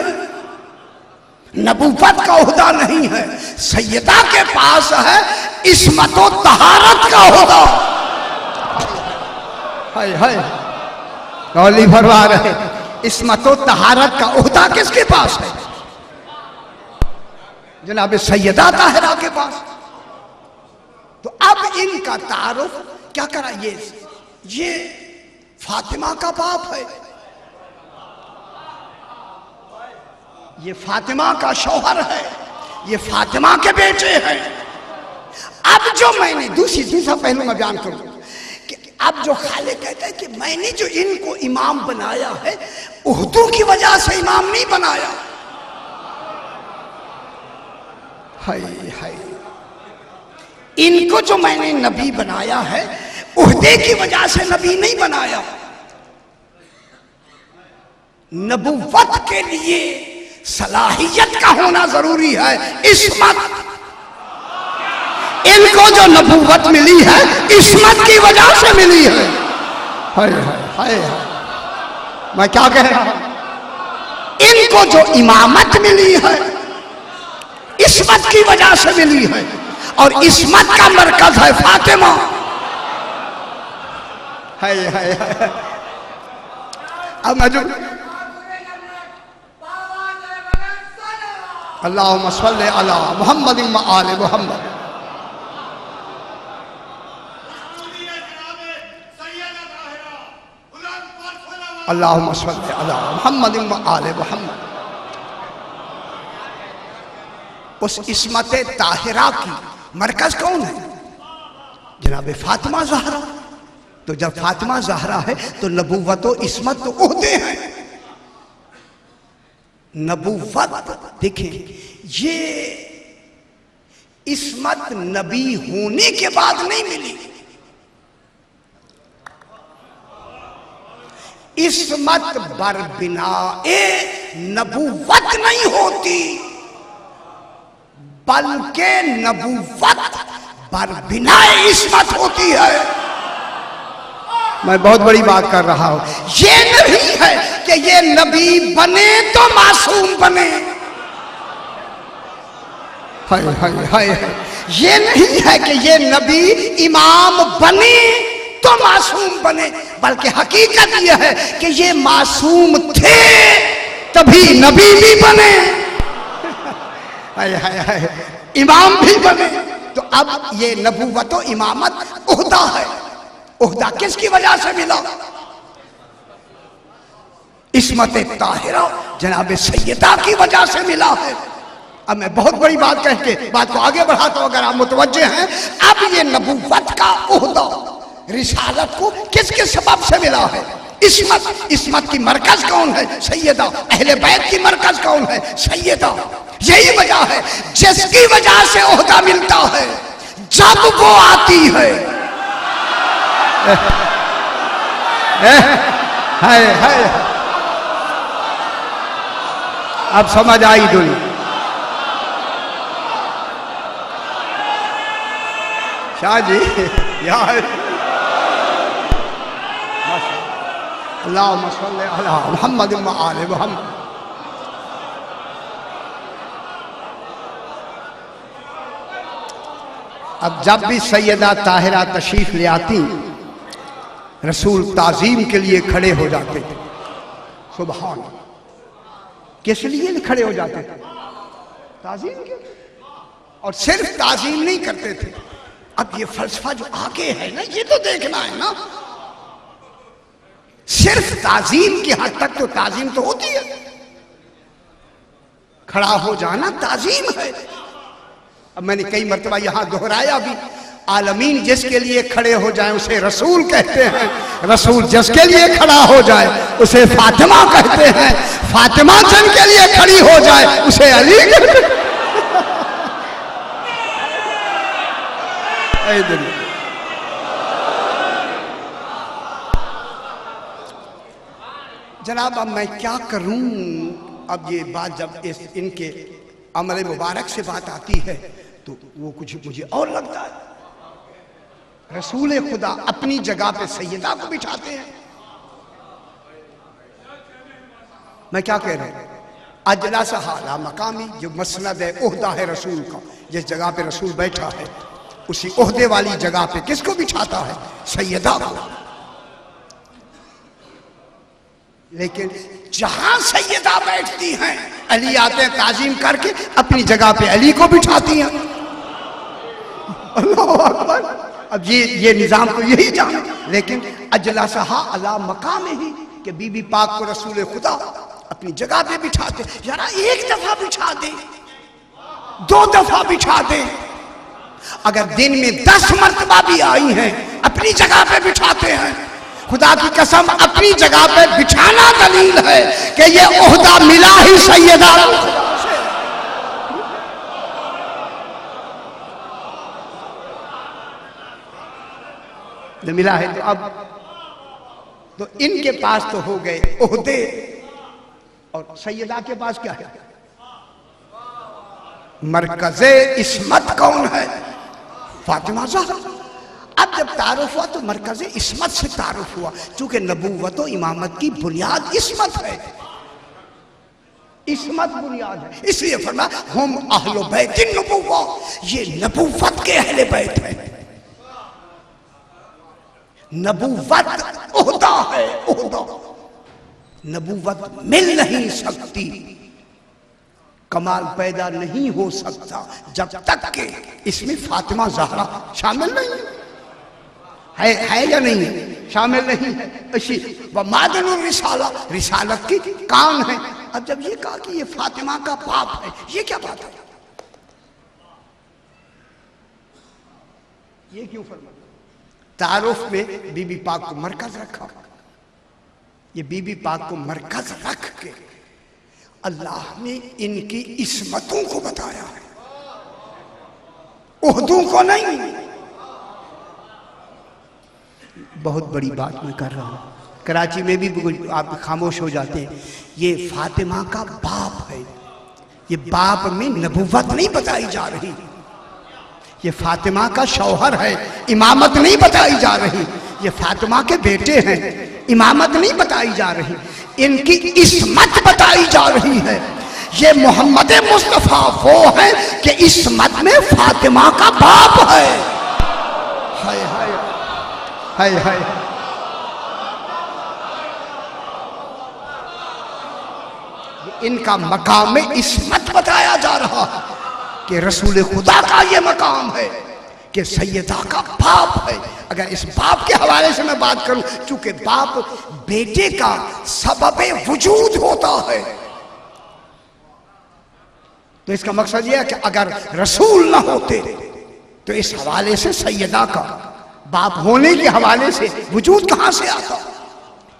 नबूवत का ओहदा नहीं है। सैयदा के पास है इस्मत व तहारत का ओहदा। हाय हाय, कौली फरमा रहे, इस्मत व तहारत का ओहदा किसके पास है? जनाब सैयदा ताहिरा के पास। तो अब इनका तारुफ क्या करा? ये फातिमा का बाप है, ये फातिमा का शौहर है, ये फातिमा के बेटे हैं। अब जो मैंने दूसरा पहलू में बयान करूं कि अब जो खाले कहते हैं कि मैंने जो इनको इमाम बनाया है, उर्दू की वजह से इमाम नहीं बनाया। हाय हाय, इनको जो मैंने नबी बनाया है, उहदे की वजह से नबी नहीं बनाया। नबुव्वत के लिए सलाहियत का होना जरूरी है, इस्मत। इनको जो नबुव्वत मिली है इस्मत की वजह से मिली है। हाय हाय हाय, मैं क्या कह रहा हूं? इनको जो इमामत मिली है इस्मत की वजह से मिली है, और इस्मत का मरकज है फातिमा। हाय हाय हाय। अब मैं जो अल्लाहुम्मा सल्लि अला मुहम्मद व आले मुहम्मद। अल्लाहुम्मा सल्लि अला मुहम्मद व आले मुहम्मद। उस इस्मत ताहिरा की मरकज कौन है? जनाब फातिमा ज़हरा। तो जब फातिमा ज़हरा है तो नबूवत व इस्मत तो ओहदे हैं। नबूवत देखें, ये इस्मत नबी होने के बाद नहीं मिली। इस्मत बर बिनाए नबूवत नहीं होती, बल्कि नबूवत बर बिनाए इस्मत होती है। मैं बहुत बड़ी बात कर रहा हूं। ये नहीं है कि ये नबी बने तो मासूम बने, हाय हाय हाय। ये नहीं है कि ये नबी इमाम बने तो मासूम बने, बल्कि हकीकत यह है कि ये मासूम थे तभी नबी भी बने, हाय हाय हाय, इमाम भी बने। तो अब ये नबूवत और इमामत ओहदा है। ओहदा किसकी वजह से मिला? इस्मत ताहिरा जनाब सैयदा की वजह से मिला है। अब मैं बहुत बड़ी बात कह के बात को आगे बढ़ाता हूं, अगर आप मुतवज्जे हैं। अब ये नबूवत का ओहदा रिसालत को किसके सबब से मिला है? इस्मत। इस्मत की मरकज कौन है? सैयदा। अहले बैत की मरकज कौन है? सैयदा। यही वजह है जिसकी वजह से ओहदा मिलता है जब वो आती है। हाय हाय, अब समझ आई दुनिया। शाह जी यार, अल्लाहुम्मा सल्लि अला मुहम्मद व आले मुहम्मद। अब जब भी सैयदा ताहिरा तशरीफ ले आती, रसूल ताजीम के लिए खड़े हो जाते थे। सुभान। किस लिए खड़े हो जाते थे? ताजीम के। और सिर्फ ताजीम नहीं करते थे। अब ये फलसफा जो आगे है ना, ये तो देखना है ना। सिर्फ ताजीम की हद तक तो ताजीम तो होती है, खड़ा हो जाना ताजीम है। अब मैंने कई मर्तबा यहां दोहराया भी, आलमीन जिसके लिए खड़े हो जाए उसे रसूल कहते हैं, रसूल जिसके लिए खड़ा हो जाए उसे फातिमा कहते हैं, फातिमा जिनके लिए खड़ी हो जाए उसे अली कहते हैं। जनाब अब मैं क्या करूं? अब ये बात जब इनके अमल मुबारक से बात आती है तो वो कुछ मुझे और लगता है। रसूल खुदा अपनी जगह पे सैयदा को बिठाते हैं। मैं क्या कह रहा हूं? अजला सहाला मकामी, जो मसनद है ओहदा है रसूल का, जिस जगह पे रसूल बैठा है उसी ओहदे वाली जगह पे किसको बिठाता है? सैयदा को। लेकिन जहां सैयदा बैठती हैं अली आते हैं ताजीम करके अपनी जगह पे अली को बिठाती हैं। अल्लाहु अकबर। अब ये निजाम तो यही जाने, लेकिन अजला सहा अला मकाम ही कि बीबी पाक को रसूल खुदा अपनी जगह पे बिठाते। जरा एक दफा बिठा दे, 2 दफा बिठा दे, अगर दिन में 10 मर्तबा भी आई हैं अपनी जगह पे बिठाते हैं। खुदा की कसम अपनी जगह पे बिछाना दलील है कि ये ओहदा मिला ही सैयदा से मिला है। तो अब तो इनके पास तो हो गए ओहदे, और सैयदा के पास क्या है? मरकज़े इस्मत कौन है? फातिमा ज़हरा। अब जब तारुफ हुआ तो मरकज़े इस्मत से तारुफ हुआ, चूंकि नबूवत और इमामत की बुनियाद इस्मत है। इस्मत बुनियाद है, इसलिए फरमाया हम अहले बैत नबूवा, ये नबूवत के अहले बैत है। नबूवत ओहदा है, ओहदा। नबूवत मिल नहीं सकती कमाल पैदा नहीं हो सकता जब तक के इसमें फातिमा ज़हरा शामिल नहीं है या नहीं है? शामिल नहीं है। इसी व मादनुर रिसाला, रिसालत की कान है। अब जब ये कहा कि ये फातिमा का बाप है, ये क्या बात है? ये क्यों फरमाया? तारुफ में बीबी पाक को मरकज रखा। ये बीबी पाक को मरकज रख के अल्लाह ने इनकी इस्मतों को बताया है, उहदों को नहीं। बहुत बड़ी बात मैं कर रहा हूं। कराची में भी आप खामोश हो जाते हैं। ये फातिमा का बाप है, ये बाप में नबुव्वत नहीं बताई जा रही। ये फातिमा का शौहर है, इमामत नहीं बताई जा रही। ये फातिमा के बेटे हैं, इमामत नहीं बताई जा रही। इनकी इस्मत बताई जा रही है। ये मोहम्मद मुस्तफा वो है कि इस्मत में फातिमा का बाप है। हाय हाय हाय हाय। इनका मकाम में इस्मत बताया जा रहा है कि रसूल खुदा का ये मकाम है कि सैयदा का बाप है। अगर इस बाप के हवाले से मैं बात करूं, चूंकि बाप बेटे का सबबे वजूद होता है, तो इसका मकसद यह है कि अगर रसूल ना होते तो इस हवाले से सैयदा का बाप होने के हवाले से वजूद कहां से आता?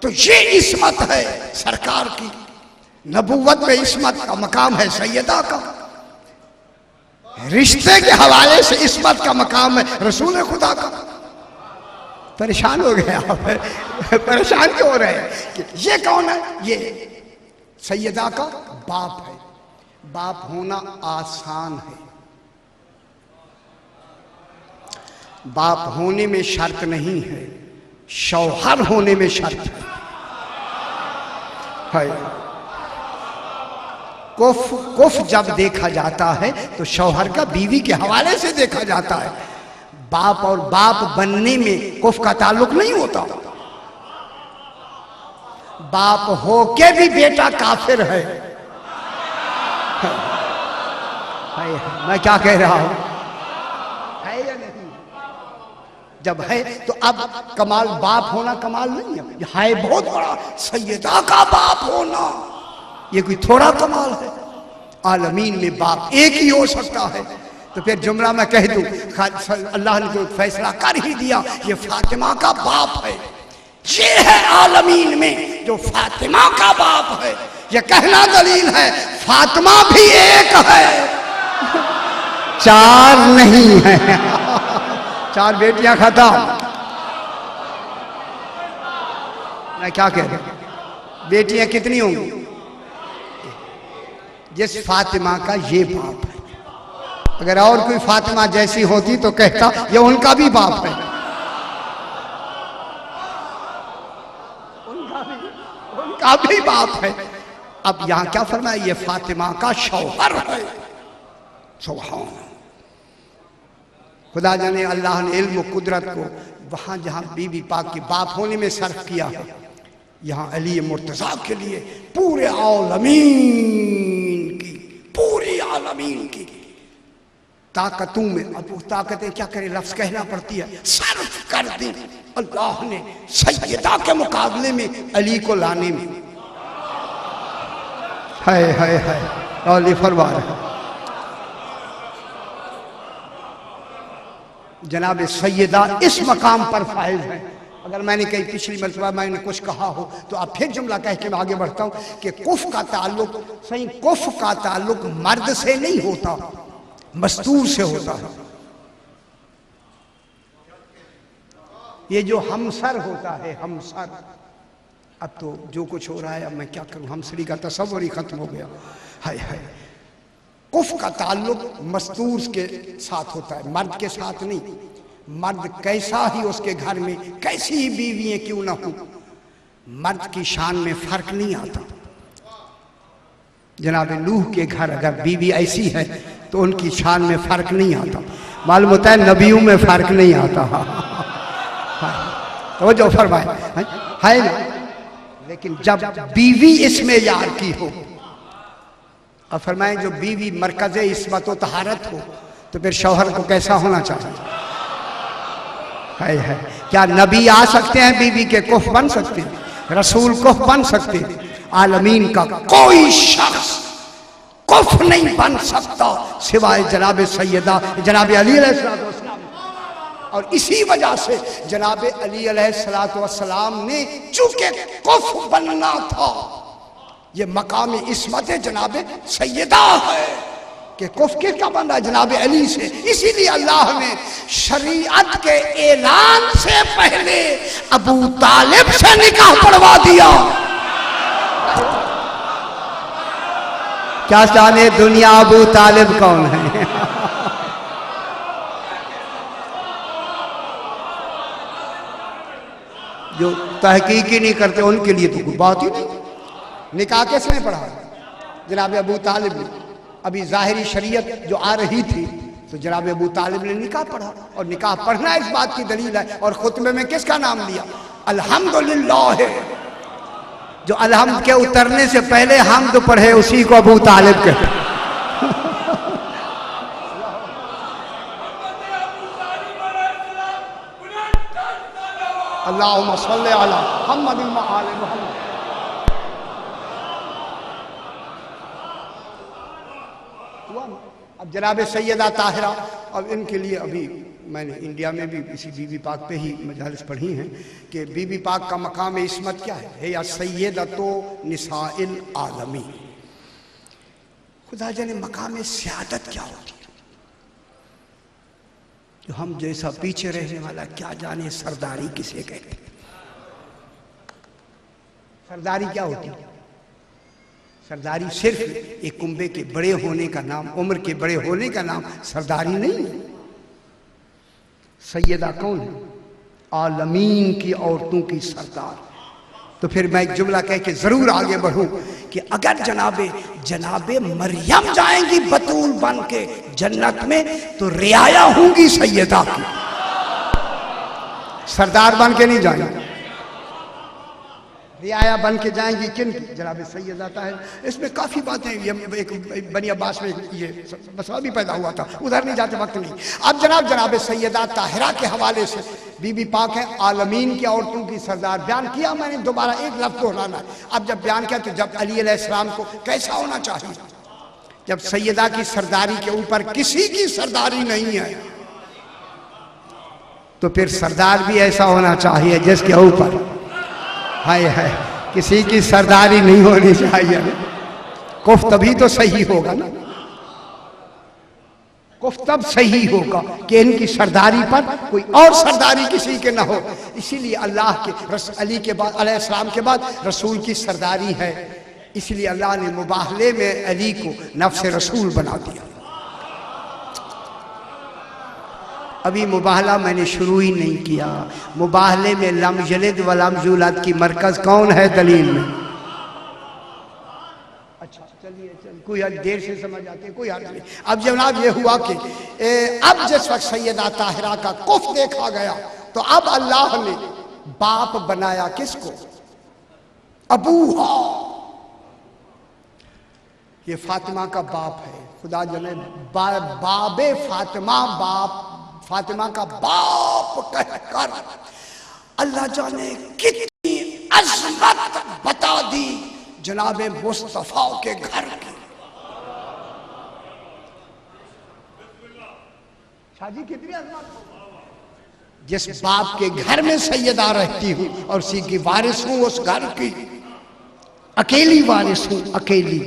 तो ये इस्मत है सरकार की। नबुव्वत में इस्मत का मकाम है सैयदा का, रिश्ते के हवाले से इस्मत का मकाम है रसूल खुदा का। परेशान हो गए आप? परेशान क्यों हो रहे हैं कि ये कौन है? ये सैयदा का बाप है। बाप होना आसान है, बाप होने में शर्त नहीं है, शौहर होने में शर्त है। कुफ जब देखा जाता है तो शौहर का बीवी के हवाले से देखा जाता है। बाप और बाप बनने में कुफ का ताल्लुक नहीं होता। बाप होके भी बेटा काफिर है। मैं क्या कह रहा हूं? है या नहीं? जब है तो अब कमाल बाप होना कमाल नहीं है बहुत बड़ा। सैयदा का बाप होना ये कोई थोड़ा कमाल है। आलमीन में बाप एक ही हो सकता है। तो फिर जुमला मैं कह दूं, अल्लाह ने तो फैसला कर ही दिया, ये फातिमा का बाप है। ये है आलमीन में जो फातिमा का बाप है। ये कहना दलील है फातिमा भी एक है, चार नहीं है। चार बेटियां खत्म। मैं क्या कह रहा हूं? बेटियां कितनी होंगी? जिस फातिमा का ये बाप है। अगर और कोई फातिमा जैसी होती तो कहता ये उनका भी बाप है। उनका भी बाप है। अब यहां क्या फरमाया? ये फातिमा का शौहर है। सुभान खुदा जाने अल्लाह ने इल्म कुदरत को वहां जहां बीबी पाक के बाप होने में सर्फ किया है, यहां अली मुर्तजा के लिए पूरे आलमीन की, पूरी आलमीन की ताकतों में, अब वो ताकतें क्या करें, लफ्ज कहना पड़ती है, सर्फ कर दी अल्लाह ने सैयदा के मुकाबले में अली को लाने में। हाय हाय हाय। अली फरमा रहा जनाब सैयदा इस मकाम पर फाइज है। अगर मैंने कहीं पिछली मरतबा मैंने कुछ कहा हो तो अब फिर जुमला कह के मैं आगे बढ़ता हूं कि कुफ का ताल्लुक, सही कुफ का ताल्लुक मर्द से नहीं होता, मस्तूर से होता है। ये जो हमसर होता है, हमसर, अब तो जो कुछ हो रहा है, अब मैं क्या करूं, हमसरी का तस्वुर ही खत्म हो गया। हाय हाय। कुफ का ताल्लुक मस्तूर के साथ होता है, मर्द के साथ नहीं। मर्द कैसा ही उसके घर में कैसी ही बीवियां क्यों ना हो, मर्द की शान में फर्क नहीं आता। जनाब नूह के घर अगर बीवी ऐसी है तो उनकी शान में फर्क नहीं आता। मालूम होता है नबियों में फर्क नहीं आता। तो जो फरमाए है ना, लेकिन जब बीवी इसमें यार की हो, और फरमाएं जो बीवी मरकज़े इस्मत व तहारत हो तो फिर शौहर को कैसा होना चाहिए? है क्या नबी आ सकते हैं बीवी के कुफ बन सकते हैं? रसूल कुफ बन सकते हैं? आलमीन का कोई शख्स कुफ नहीं बन सकता सिवाय जनाब सैयदा जनाब अली अलैहिस्सलाम। और इसी वजह से जनाब अली अलैहिस्सलाम ने चूंकि कुफ बनना था, ये मकाम इस्मत जनाब सैयदा है कि कुफ किसका बन रहा है? जनाब अली से। इसीलिए अल्लाह ने शरीयत के ऐलान से पहले अबू तालिब से निकाह पढ़वा दिया। क्या जाने दुनिया अबू तालिब कौन है? जो तहकीक ही नहीं करते उनके लिए तो कोई बात ही नहीं। निकाह किसने पढ़ा? जनाब अबू तालिब ने। अभी जाहिरी शरीयत जो आ रही थी तो जनाब अबू तालिब ने निकाह पढ़ा, और निकाह पढ़ना इस बात की दलील है। और खुतबे में किसका नाम लिया? अल्हम्दुलिल्लाह। जो अलहम्द के उतरने से पहले हम्द पढ़े उसी को अबू तालिब कहते। अल्लाहुम्मा सल्ली अला मुहम्मद व आले मुहम्मद। अब जनाब सैयदा ताहिरा, अब इनके लिए अभी मैंने इंडिया में भी इसी बीबी पाक पे ही मजालिस पढ़ी हैं कि बीबी पाक का मकाम इस्मत क्या है या सैयदतो निसाइल आलमी। खुदा जाने मकाम सियादत क्या होती है। जो हम जैसा पीछे रहने वाला क्या जाने सरदारी किसे कहते हैं। सरदारी क्या होती है? सरदारी सिर्फ एक कुंबे के बड़े होने का नाम, उम्र के बड़े होने का नाम सरदारी नहीं है। सैयदा कौन है? आलमीन की औरतों की सरदार। तो फिर मैं एक जुमला कह के जरूर आगे बढ़ूं कि अगर जनाबे मरियम जाएंगी बतूल बन के जन्नत में तो रियाया होंगी सैयदा की, सरदार बन के नहीं जाएंगी। रियाया बन के जाएंगी किन की? जनाब सैयदा ताहिरा। इसमें काफ़ी बातें, एक बनी अब्बास में ये मसला भी पैदा हुआ था, उधर नहीं जाते वक्त नहीं। अब जनाब सैयदा ताहिरा के हवाले से बीबी पाक है आलमीन की औरतों की सरदार। बयान किया मैंने, दोबारा एक लफ्ज़ दोहराना है। अब जब बयान किया तो जब अली अलैहिस्सलाम को कैसा होना चाहिए, जब सैयदा की सरदारी के ऊपर किसी की सरदारी नहीं है तो फिर सरदार भी ऐसा होना चाहिए जिसके ऊपर है किसी की सरदारी नहीं होनी चाहिए। कुफ तभी तो सही होगा ना, कुफ तब सही होगा कि इनकी सरदारी पर कोई और सरदारी किसी के ना हो। इसीलिए अल्लाह के अली के बाद अलैहिस्सलाम के बाद रसूल की सरदारी है। इसलिए अल्लाह ने मुबाहले में अली को नफ्स रसूल बना दिया। अभी मुबाहला मैंने शुरू ही नहीं किया। मुबाहले में लम यलिद व लम यूलद की मरकज कौन है दलील में? अच्छा चलिए कोई देर से समझ आते कोई हर्ज नहीं। अब जनाब ये हुआ कि अब जिस वक्त सैयदा ताहिरा का कुफ देखा गया तो अब अल्लाह ने बाप बनाया किसको? अबूहा। ये फातिमा का बाप है। खुदा जाने बाबे फातिमा, बाप फातिमा का बाप कहकर अल्लाह जाने कितनी अजमत बता दी जनाब मुस्तफा के घर की। शादी कितनी अजमत। जिस बाप के घर में सैयदा रहती हूँ और उसी की वारिस हूँ, उस घर की अकेली वारिस हूँ, अकेली,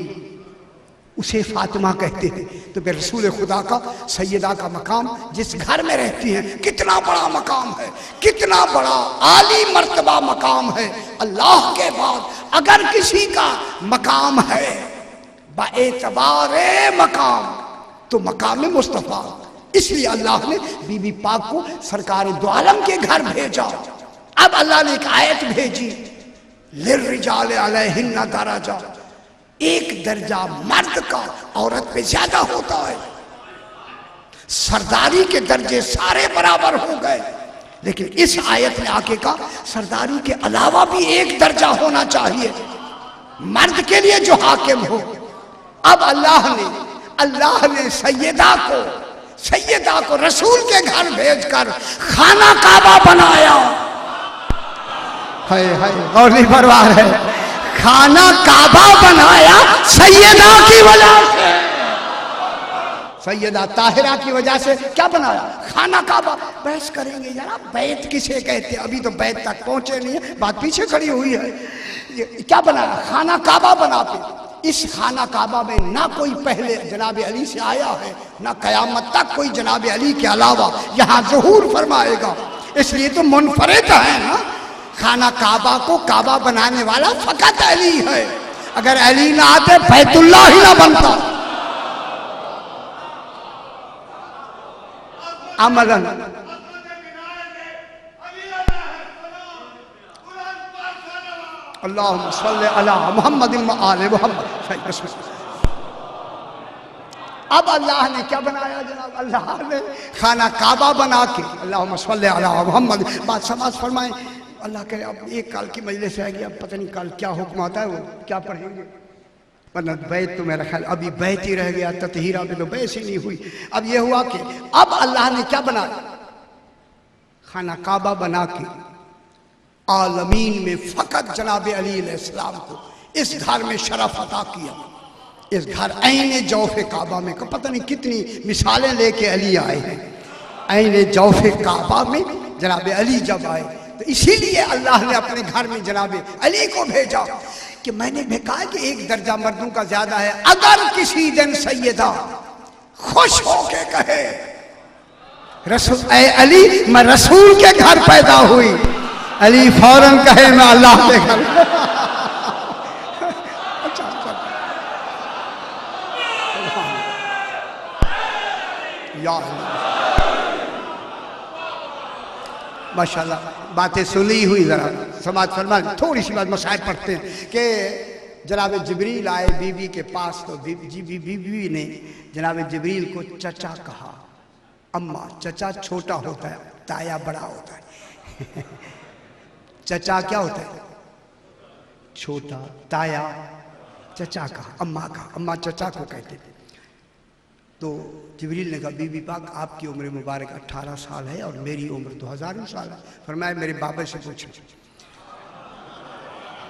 उसे फातिमा कहते हैं। तो फिर रसूल खुदा का सैयदा का मकाम जिस घर में रहती हैं कितना बड़ा मकाम है, कितना बड़ा आली मर्तबा मकाम है। अल्लाह के बाद अगर किसी का मकाम है बाएतबारे मकाम तो मकाम मुस्तफा। इसलिए अल्लाह ने बीबी पाक को सरकार दो आलम के घर भेजा। अब अल्लाह ने एक आयत भेजी, लिर्रिजाल अलैहिन्ना दरजा, एक दर्जा मर्द का औरत पे ज्यादा होता है। सरदारी के दर्जे सारे बराबर हो गए, लेकिन इस आयत में आके का सरदारी के अलावा भी एक दर्जा होना चाहिए मर्द के लिए जो हाकिम हो। अब अल्लाह ने सैयदा को रसूल के घर भेजकर खाना काबा बनाया। हाय हाय और नहीं परवाह है, खाना काबा बनाया सैयदा की वजह से, सैयदा ताहिरा की वजह से। क्या बनाया? खाना काबा। बहस करेंगे यार बैत किसे कहते हैं, अभी तो बैत तक पहुंचे नहीं है, बात पीछे खड़ी हुई है। क्या बनाया? खाना काबा बनाते। इस खाना काबा में ना कोई पहले जनाब अली से आया है, ना कयामत तक कोई जनाब अली के अलावा यहाँ ज़हूर फरमाएगा, इसलिए तो मुनफरिद है ना। खाना काबा को काबा बनाने वाला फकत अली है, अगर अली ना आते बैतुल्लाह ही ना बनता। अमलन अल्लाहुम्मा सल्ली अला मुहम्मद व आले मुहम्मद। अब अल्लाह ने क्या बनाया जनाब? अल्लाह ने खाना काबा बना के, अल्लाहुम्मा सल्ली अला मुहम्मद। बात समाज फरमाए, अल्लाह करे अब एक काल की मजलिस है, अब पता नहीं कल क्या हुक्म आता है, वो क्या पढ़ेंगे, वरना बैत तो मेरा ख्याल अभी बैत ही रह गया, ततहीरा में तो बैस ही नहीं हुई। अब ये हुआ कि अब अल्लाह ने क्या बनाया? खाना काबा बना के आलमीन में फ़कत जनाब अली अलैहिस्सलाम को इस घर में शरफ अता किया। इस घर ऐने जौफ़े काबा में, पता नहीं कितनी मिसालें लेके अली आए हैं। ऐने जौफ़े काबा में जनाब अली जब आए तो इसीलिए अल्लाह ने अपने घर में जनाब अली को भेजा कि मैंने भी कहा कि एक दर्जा मर्दों का ज्यादा है। अगर किसी दिन सैयदा खुश होके कहे रसूल ए अली मैं रसूल के घर पैदा हुई, अली फौरन कहे मैं अल्लाह के घर। माशाल्लाह बातें सुनी हुई, जरा समाज फरमा। थोड़ी सी बात मसाइल पढ़ते हैं कि जनाब जिब्रील आए बीबी के पास, तो बीबी ने जनाब जिब्रील को चचा कहा। अम्मा, चचा छोटा होता है, ताया बड़ा होता है। चचा क्या होता है? छोटा। ताया चचा कहा, अम्मा कहा, अम्मा चचा को कहते थे। तो जिब्रील ने कहा बीबी पाक आपकी उम्र मुबारक 18 साल है और मेरी उम्र 2000 साल है। फरमाया मेरे बाबा से पूछो,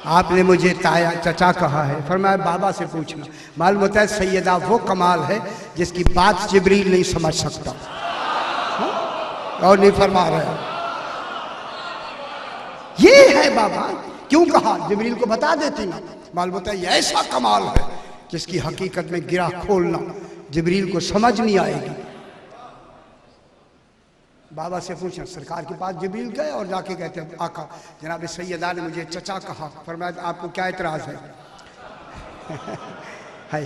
आपने मुझे ताया चचा कहा है, फरमाया बाबा से पूछना। मालूम होता है सैयदा वो कमाल है जिसकी बात जिब्रील नहीं समझ सकता। और नहीं फरमा रहे ये है बाबा, क्यों कहा? जिब्रील को बता देती ना। मालूम होता है ऐसा कमाल है जिसकी हकीकत में गिरा खोलना जिब्रील को समझ नहीं आएगी। बाबा से पूछा, सरकार के पास जिब्रील गए और जाके कहते हैं आका जनाब सैयदा ने मुझे चचा कहा। फरमाया आपको क्या एतराज है? है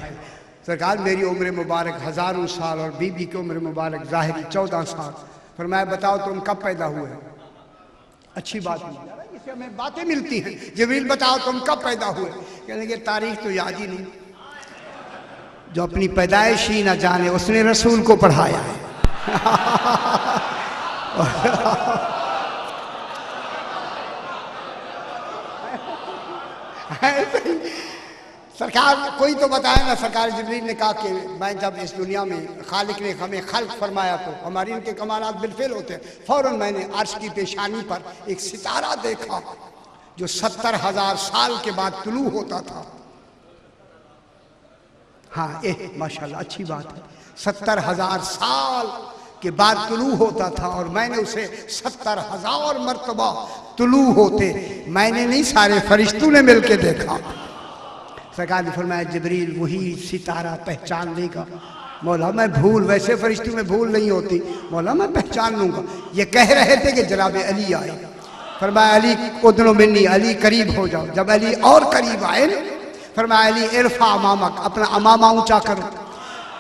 सरकार मेरी उम्र मुबारक 1000 साल और बीबी की उम्र मुबारक ज़ाहिरी 14 साल। फरमाया बताओ तुम कब पैदा हुए? अच्छी बात नहीं, इससे हमें बातें मिलती हैं। जिब्रील बताओ तुम कब पैदा हुए? कहने के तारीख तो याद ही नहीं। जो अपनी पैदाइश ही ना जाने उसने रसूल को पढ़ाया है। सरकार कोई तो बताए ना। सरकार जिब्रील ने कहा कि मैं जब इस दुनिया में खालिक ने हमें खल्क फरमाया तो हमारी उनके कमालात बिलफिल होते हैं। फौरन मैंने अर्श की पेशानी पर एक सितारा देखा जो 70,000 साल के बाद तुलू होता था। हाँ माशाल्लाह अच्छी बात है, 70,000 साल के बाद तुलू होता था और मैंने उसे 70,000 मर्तबा तुलू होते मैंने नहीं, सारे फरिश्तों ने मिलके देखा। सरकार ने फरमाया जिब्रील वही सितारा पहचान लेगा। मौला मैं भूल, वैसे फरिश्तों में भूल नहीं होती, मौला मैं पहचान लूंगा। ये कह रहे थे कि जनाब अली आए। फरमाया अली उदनो मिन्नी, अली करीब हो जाओ। जब अली और करीब आए फरमाया अली इरफा अमामक, अपना अमामा ऊंचा करो।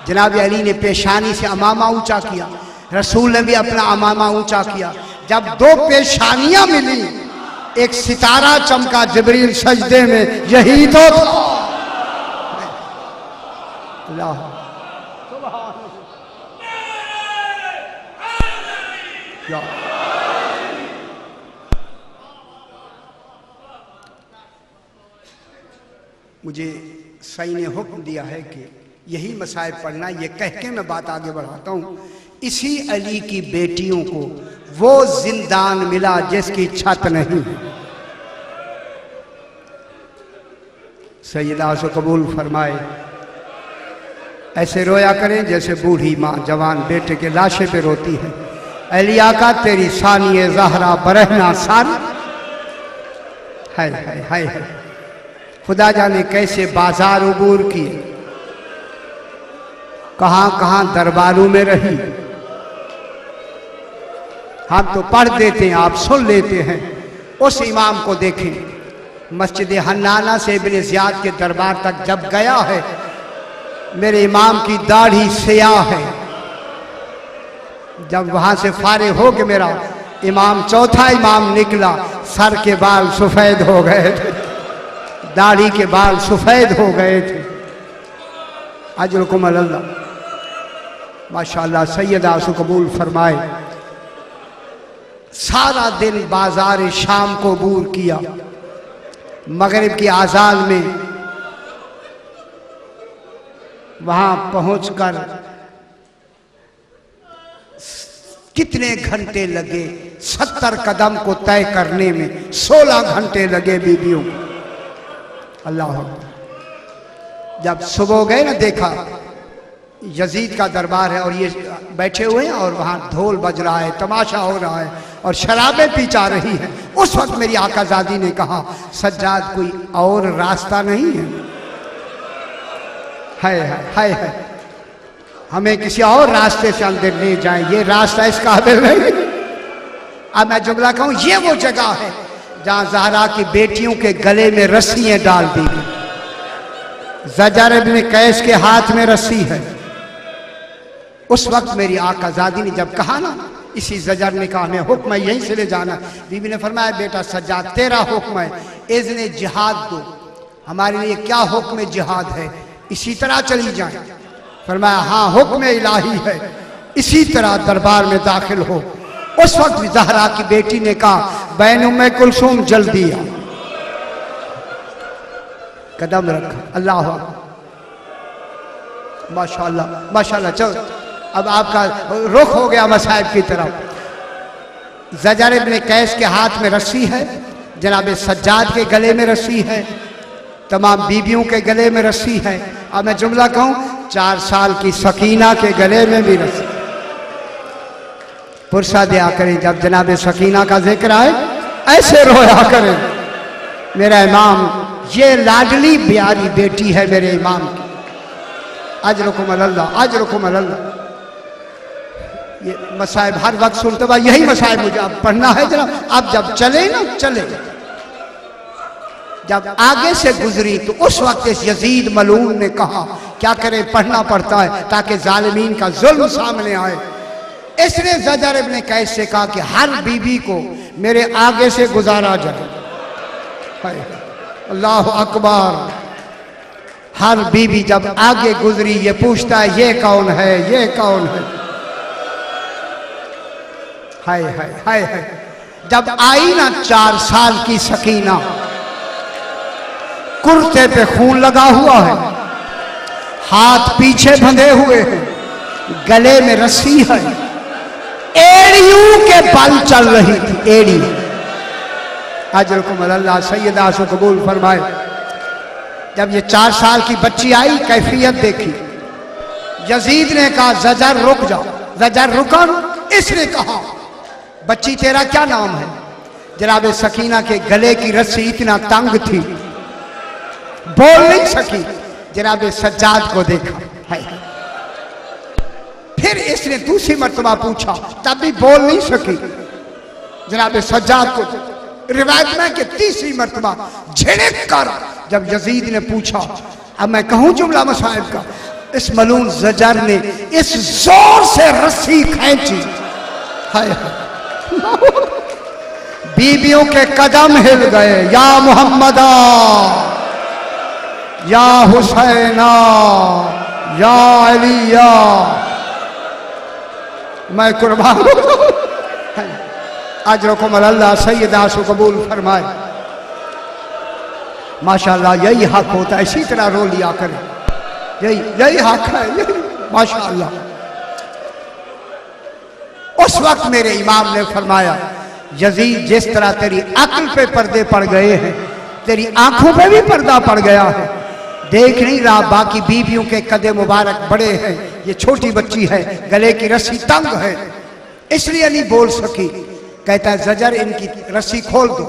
जनाब अली ने पेशानी से अमामा ऊंचा किया, रसूल ने भी अपना अमामा ऊंचा किया। जब दो पेशानियां मिली एक सितारा चमका। जिब्रील सजदे में, यही तो था। अल्लाह मुझे सही ने हुक्म दिया है कि यही मसाइब पढ़ना। ये कह के मैं बात आगे बढ़ाता हूँ। इसी अली की बेटियों को वो जिंदान मिला जिसकी छत नहीं। सैयदा से कबूल फरमाए। ऐसे रोया करें जैसे बूढ़ी माँ जवान बेटे के लाशे पे रोती है। अली आका तेरी सानिए ज़हरा बरहना सारी। हाय हाय हाय हाय। खुदा जाने कैसे बाजार उबूर किए, कहां कहां दरबारों में रही। हम तो पढ़ देते हैं, आप सुन लेते हैं। उस इमाम को देखें, मस्जिद हन्नाना से इब्ने ज़ियाद के दरबार तक जब गया है, मेरे इमाम की दाढ़ी स्याह है। जब वहां से फारिग हो के मेरा इमाम चौथा इमाम निकला, सर के बाल सफेद हो गए थे, दाढ़ी के बाल सफेद हो गए थे। अजरुकुम अल्लाह। माशाअल्लाह। सैयदा से कबूल फरमाए। सारा दिन बाजार शाम को बूर किया। मगरिब की आजान में वहां पहुंचकर कितने घंटे लगे, 70 कदम को तय करने में 16 घंटे लगे बीबियों। अल्लाह। जब सुबह गए ना, देखा यजीद का दरबार है और ये बैठे हुए हैं और वहां ढोल बज रहा है, तमाशा हो रहा है और शराबें पी जा रही हैं। उस वक्त मेरी आकाजादी ने कहा, सज्जाद कोई और रास्ता नहीं है? है हमें किसी और रास्ते से अंदर ले जाएं, ये रास्ता इस काबिल नहीं। अब मैं जुमला कहूं, ये वो जगह है जहां ज़हरा की बेटियों के गले में रस्सियां डाल दी गई। ज़जर इब्ने कैस के हाथ में रस्सी है। उस वक्त मेरी आकाज़ादी ने जब कहा ना, इसी ज़जर ने कहा हमें हुक्म है यहीं से ले जाना। बीबी ने फरमाया, बेटा सज्जाद तेरा हुक्म है, इज़्ने जिहाद दो। हमारे लिए क्या हुक्म जिहाद है, इसी तरह चली जाए। फरमाया हाँ हुक्म इलाही है, इसी तरह दरबार में दाखिल हो। उस वक्त ज़हरा की बेटी ने कहा, बैन उम्मे कुलसूम जल्दी आ। कदम रखा। अल्लाह माशाअल्लाह माशाअल्लाह। चलो अब आपका रुख हो गया मसाइब की तरफ। ज़जर इब्ने कैस के हाथ में रस्सी है, जनाब सज्जाद के गले में रस्सी है, तमाम बीबियों के गले में रस्सी है। अब मैं जुमला कहूं, 4 साल की सकीना के गले में भी रस्सी। पुरसा दिया करें जब जनाब सकीना का जिक्र आए, ऐसे रोया करें। मेरा इमाम, ये लाडली प्यारी बेटी है मेरे इमाम की। अजरुकुम अल्लाह, अजरुकुम अल्लाह। ये मसाइब हर वक्त सुनते हुए यही मसाइब मुझे अब पढ़ना है जनाब। अब जब चले ना, चले जब आगे से गुजरी तो उस वक्त इस यजीद मलून ने कहा, क्या करे, पढ़ना पड़ता है ताकि जालिमीन का जुल्म सामने आए। इसने ज़जर इब्ने कैस से कहा कि हर बीबी को मेरे आगे से गुजारा जाए। अल्लाह अकबर। हर बीबी जब आगे गुजरी ये पूछता है, ये कौन है, ये कौन है। हाय हाय हाय हाय। जब आई ना 4 साल की सकीना, कुर्ते पे खून लगा हुआ है, हाथ पीछे बंधे हुए हैं, गले में रस्सी है, एड़ियों के बल चल रही थी, एड़ी। अजरुकुम अल्लाह। सैयदा से कबूल फरमाए। जब ये 4 साल की बच्ची आई, कैफियत देखी। यजीद ने कहा, ज़जर रुक जाओ। ज़जर रुका। इसने कहा, बच्ची तेरा क्या नाम है? जनाब सकीना के गले की रस्सी इतना तंग थी, बोल नहीं सकी। जनाब सज्जाद को देखा है। फिर इसने दूसरी मर्तबा पूछा, तब भी बोल नहीं सकी। जनाब सज्जाद को रिवायत में कि तीसरी मर्तबा झिड़क कर जब यजीद ने पूछा, अब मैं कहूं जुमला मसाइब का, इस मलून ज़जर ने इस जोर से रस्सी खींची, हाय बीबियों के कदम हिल गए। या मोहम्मदा, या हुसैना, या अलिया, मैं कुर्बान। अजरुकुम अल्लाह। सैयदा से कबूल फरमाए। माशाल्लाह यही हक होता है, इसी तरह रो लिया करें, यही हक है, यही माशाल्लाह। उस वक्त मेरे इमाम ने फरमाया, यजीद जिस तरह तेरी अक्ल पे पर्दे पड़ गए हैं, तेरी आंखों पे भी पर्दा पड़ गया है, देख नहीं रहा बाकी बीवियों के कदे मुबारक बड़े हैं, ये छोटी बच्ची है, गले की रस्सी तंग है, इसलिए नहीं बोल सकी। कहता है जजर इनकी रस्सी खोल दो।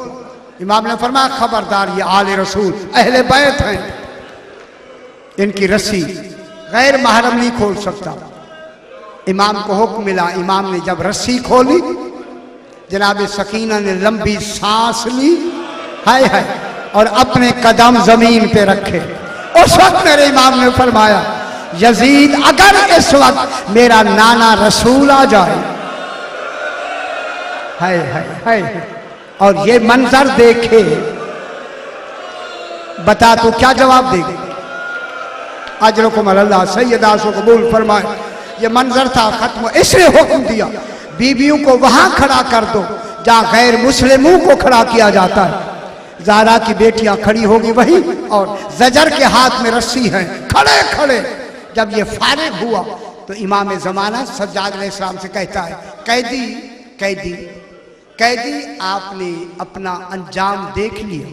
इमाम ने फरमाया खबरदार, ये आले रसूल अहले बैत हैं, इनकी रस्सी गैर महरम नहीं खोल सकता। इमाम को हुक्म मिला, इमाम ने जब रस्सी खोली, जनाब सकीना ने लंबी सांस ली, हाय हाय, और अपने कदम जमीन पे रखे। उस वक्त मेरे इमाम ने फरमाया, यजीद अगर इस वक्त मेरा नाना रसूल आ जाए, हाय हाय हाय, और ये मंजर देखे, बता तो क्या जवाब देगी? अजरकुम अल्लाह, सैयदा को कबूल फरमाए। ये मंजर था खत्म, इसलिए हुक्म दिया बीवियों को वहां खड़ा कर दो जहां गैर मुस्लिमों को खड़ा किया जाता है। ज़ारा की बेटियां खड़ी होगी वही, और जजर के हाथ में रस्सी है, खड़े खड़े। जब ये फारिग हुआ तो इमाम ज़माना सज्जाद अलैहिस्सलाम से कहता है, कैदी कैदी कैदी, आपने अपना अंजाम देख लिया।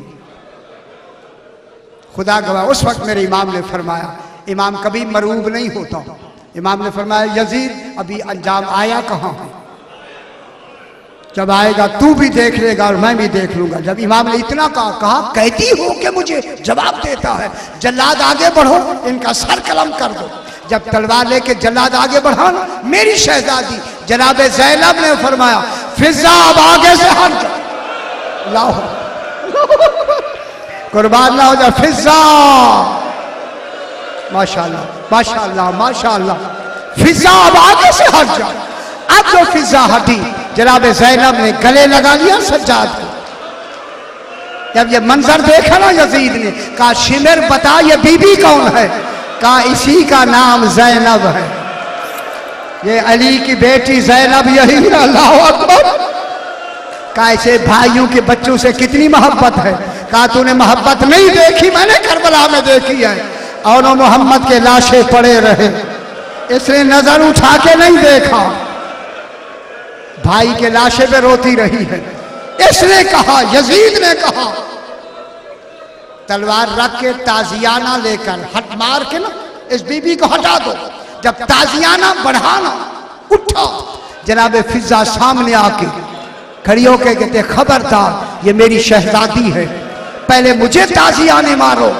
खुदा गवाह, उस वक्त मेरे इमाम ने फरमाया, इमाम कभी मरूब नहीं होता, इमाम ने फरमाया यजीद अभी अंजाम आया कहाँ है, जब आएगा तू भी देख लेगा और मैं भी देख लूंगा। जब इमाम ने इतना कहा कैदी हो के मुझे जवाब देता है, जल्लाद आगे बढ़ो, इनका सर कलम कर दो। जब तलवार लेके जल्लाद आगे बढ़ा, मेरी शहजादी जनाब ज़ैनब ने फरमाया, फिजा अब आगे से हट जा, लाओ कुर्बान ना हो जा, फिजा, माशाल्लाह माशाल्लाह माशाल्लाह, फिजा अब आगे से हट जा। अब जो फिजा हटी, जनाब ज़ैनब ने गले लगा लिया सज्जाद को। जब ये मंजर देखा ना यजीद ने, कहा शिमर बता ये बीबी कौन है? कहा इसी का नाम ज़ैनब है, ये अली की बेटी ज़ैनब यही। अल्लाह अकबर। कहा ऐसे भाइयों के बच्चों से कितनी मोहब्बत है? कहा तूने मोहब्बत नहीं देखी, मैंने करबला में देखी है, और वो मोहम्मद के लाशें पड़े रहे, इसने नजर उठा के नहीं देखा, भाई के लाशे पे रोती रही है। इसने कहा, यजीद ने कहा, तलवार रख के ताजियाना लेकर हट मार के ना इस बीबी को हटा दो। जब ताजियाना बढ़ाना उठा, जनाब फिजा सामने आके खड़ी होके कहते खबरदार ये मेरी शहजादी है, पहले मुझे ताजियाने मारो।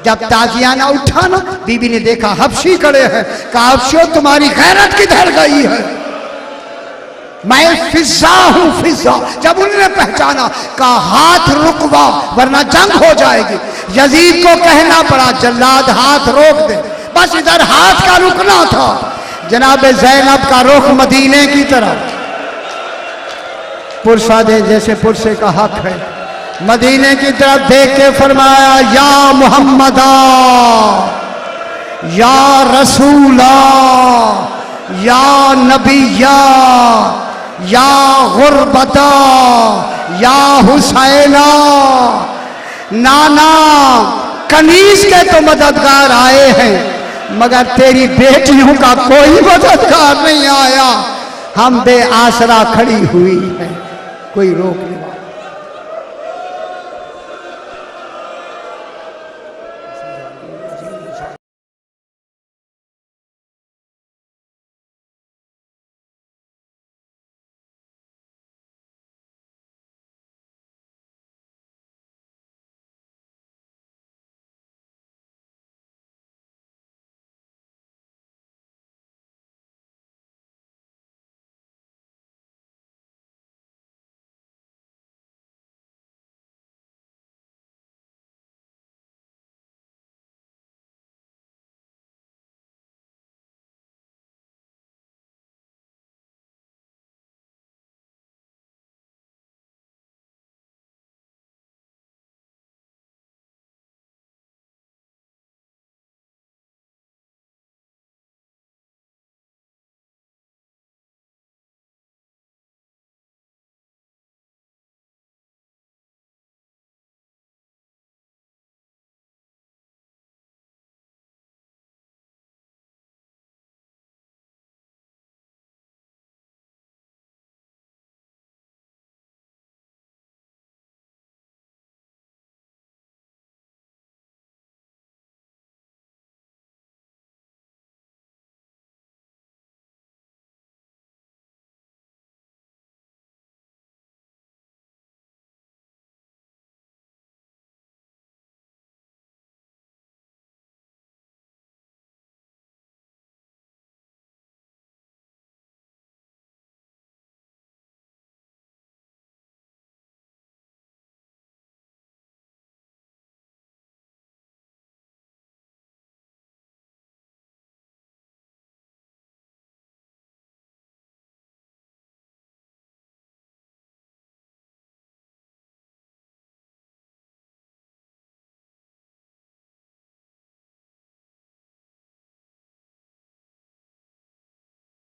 जब ताजियाना उठा ना, बीबी ने देखा हबशी खड़े हैं, कहा हबशियों तुम्हारी गैरत किधर गई है? मैं फिजा हूं, फिजा। जब उन्होंने पहचाना, कहा हाथ रुकवा वरना जंग हो जाएगी। यजीद को कहना पड़ा, जल्लाद हाथ रोक दे, बस इधर हाथ का रुकना था। जनाब ज़ैनब का रुख मदीने की तरफ, पुरसा दे जैसे पुरसे का हक है, मदीने की तरफ देख के फरमाया, या मुहम्मदा, या रसूला, या नबिया, या गुरबता, या हुसैना। नाना कनीज के तो मददगार आए हैं, मगर तेरी बेटियों का कोई मददगार नहीं आया, हम बेआसरा खड़ी हुई है, कोई रोक नहीं।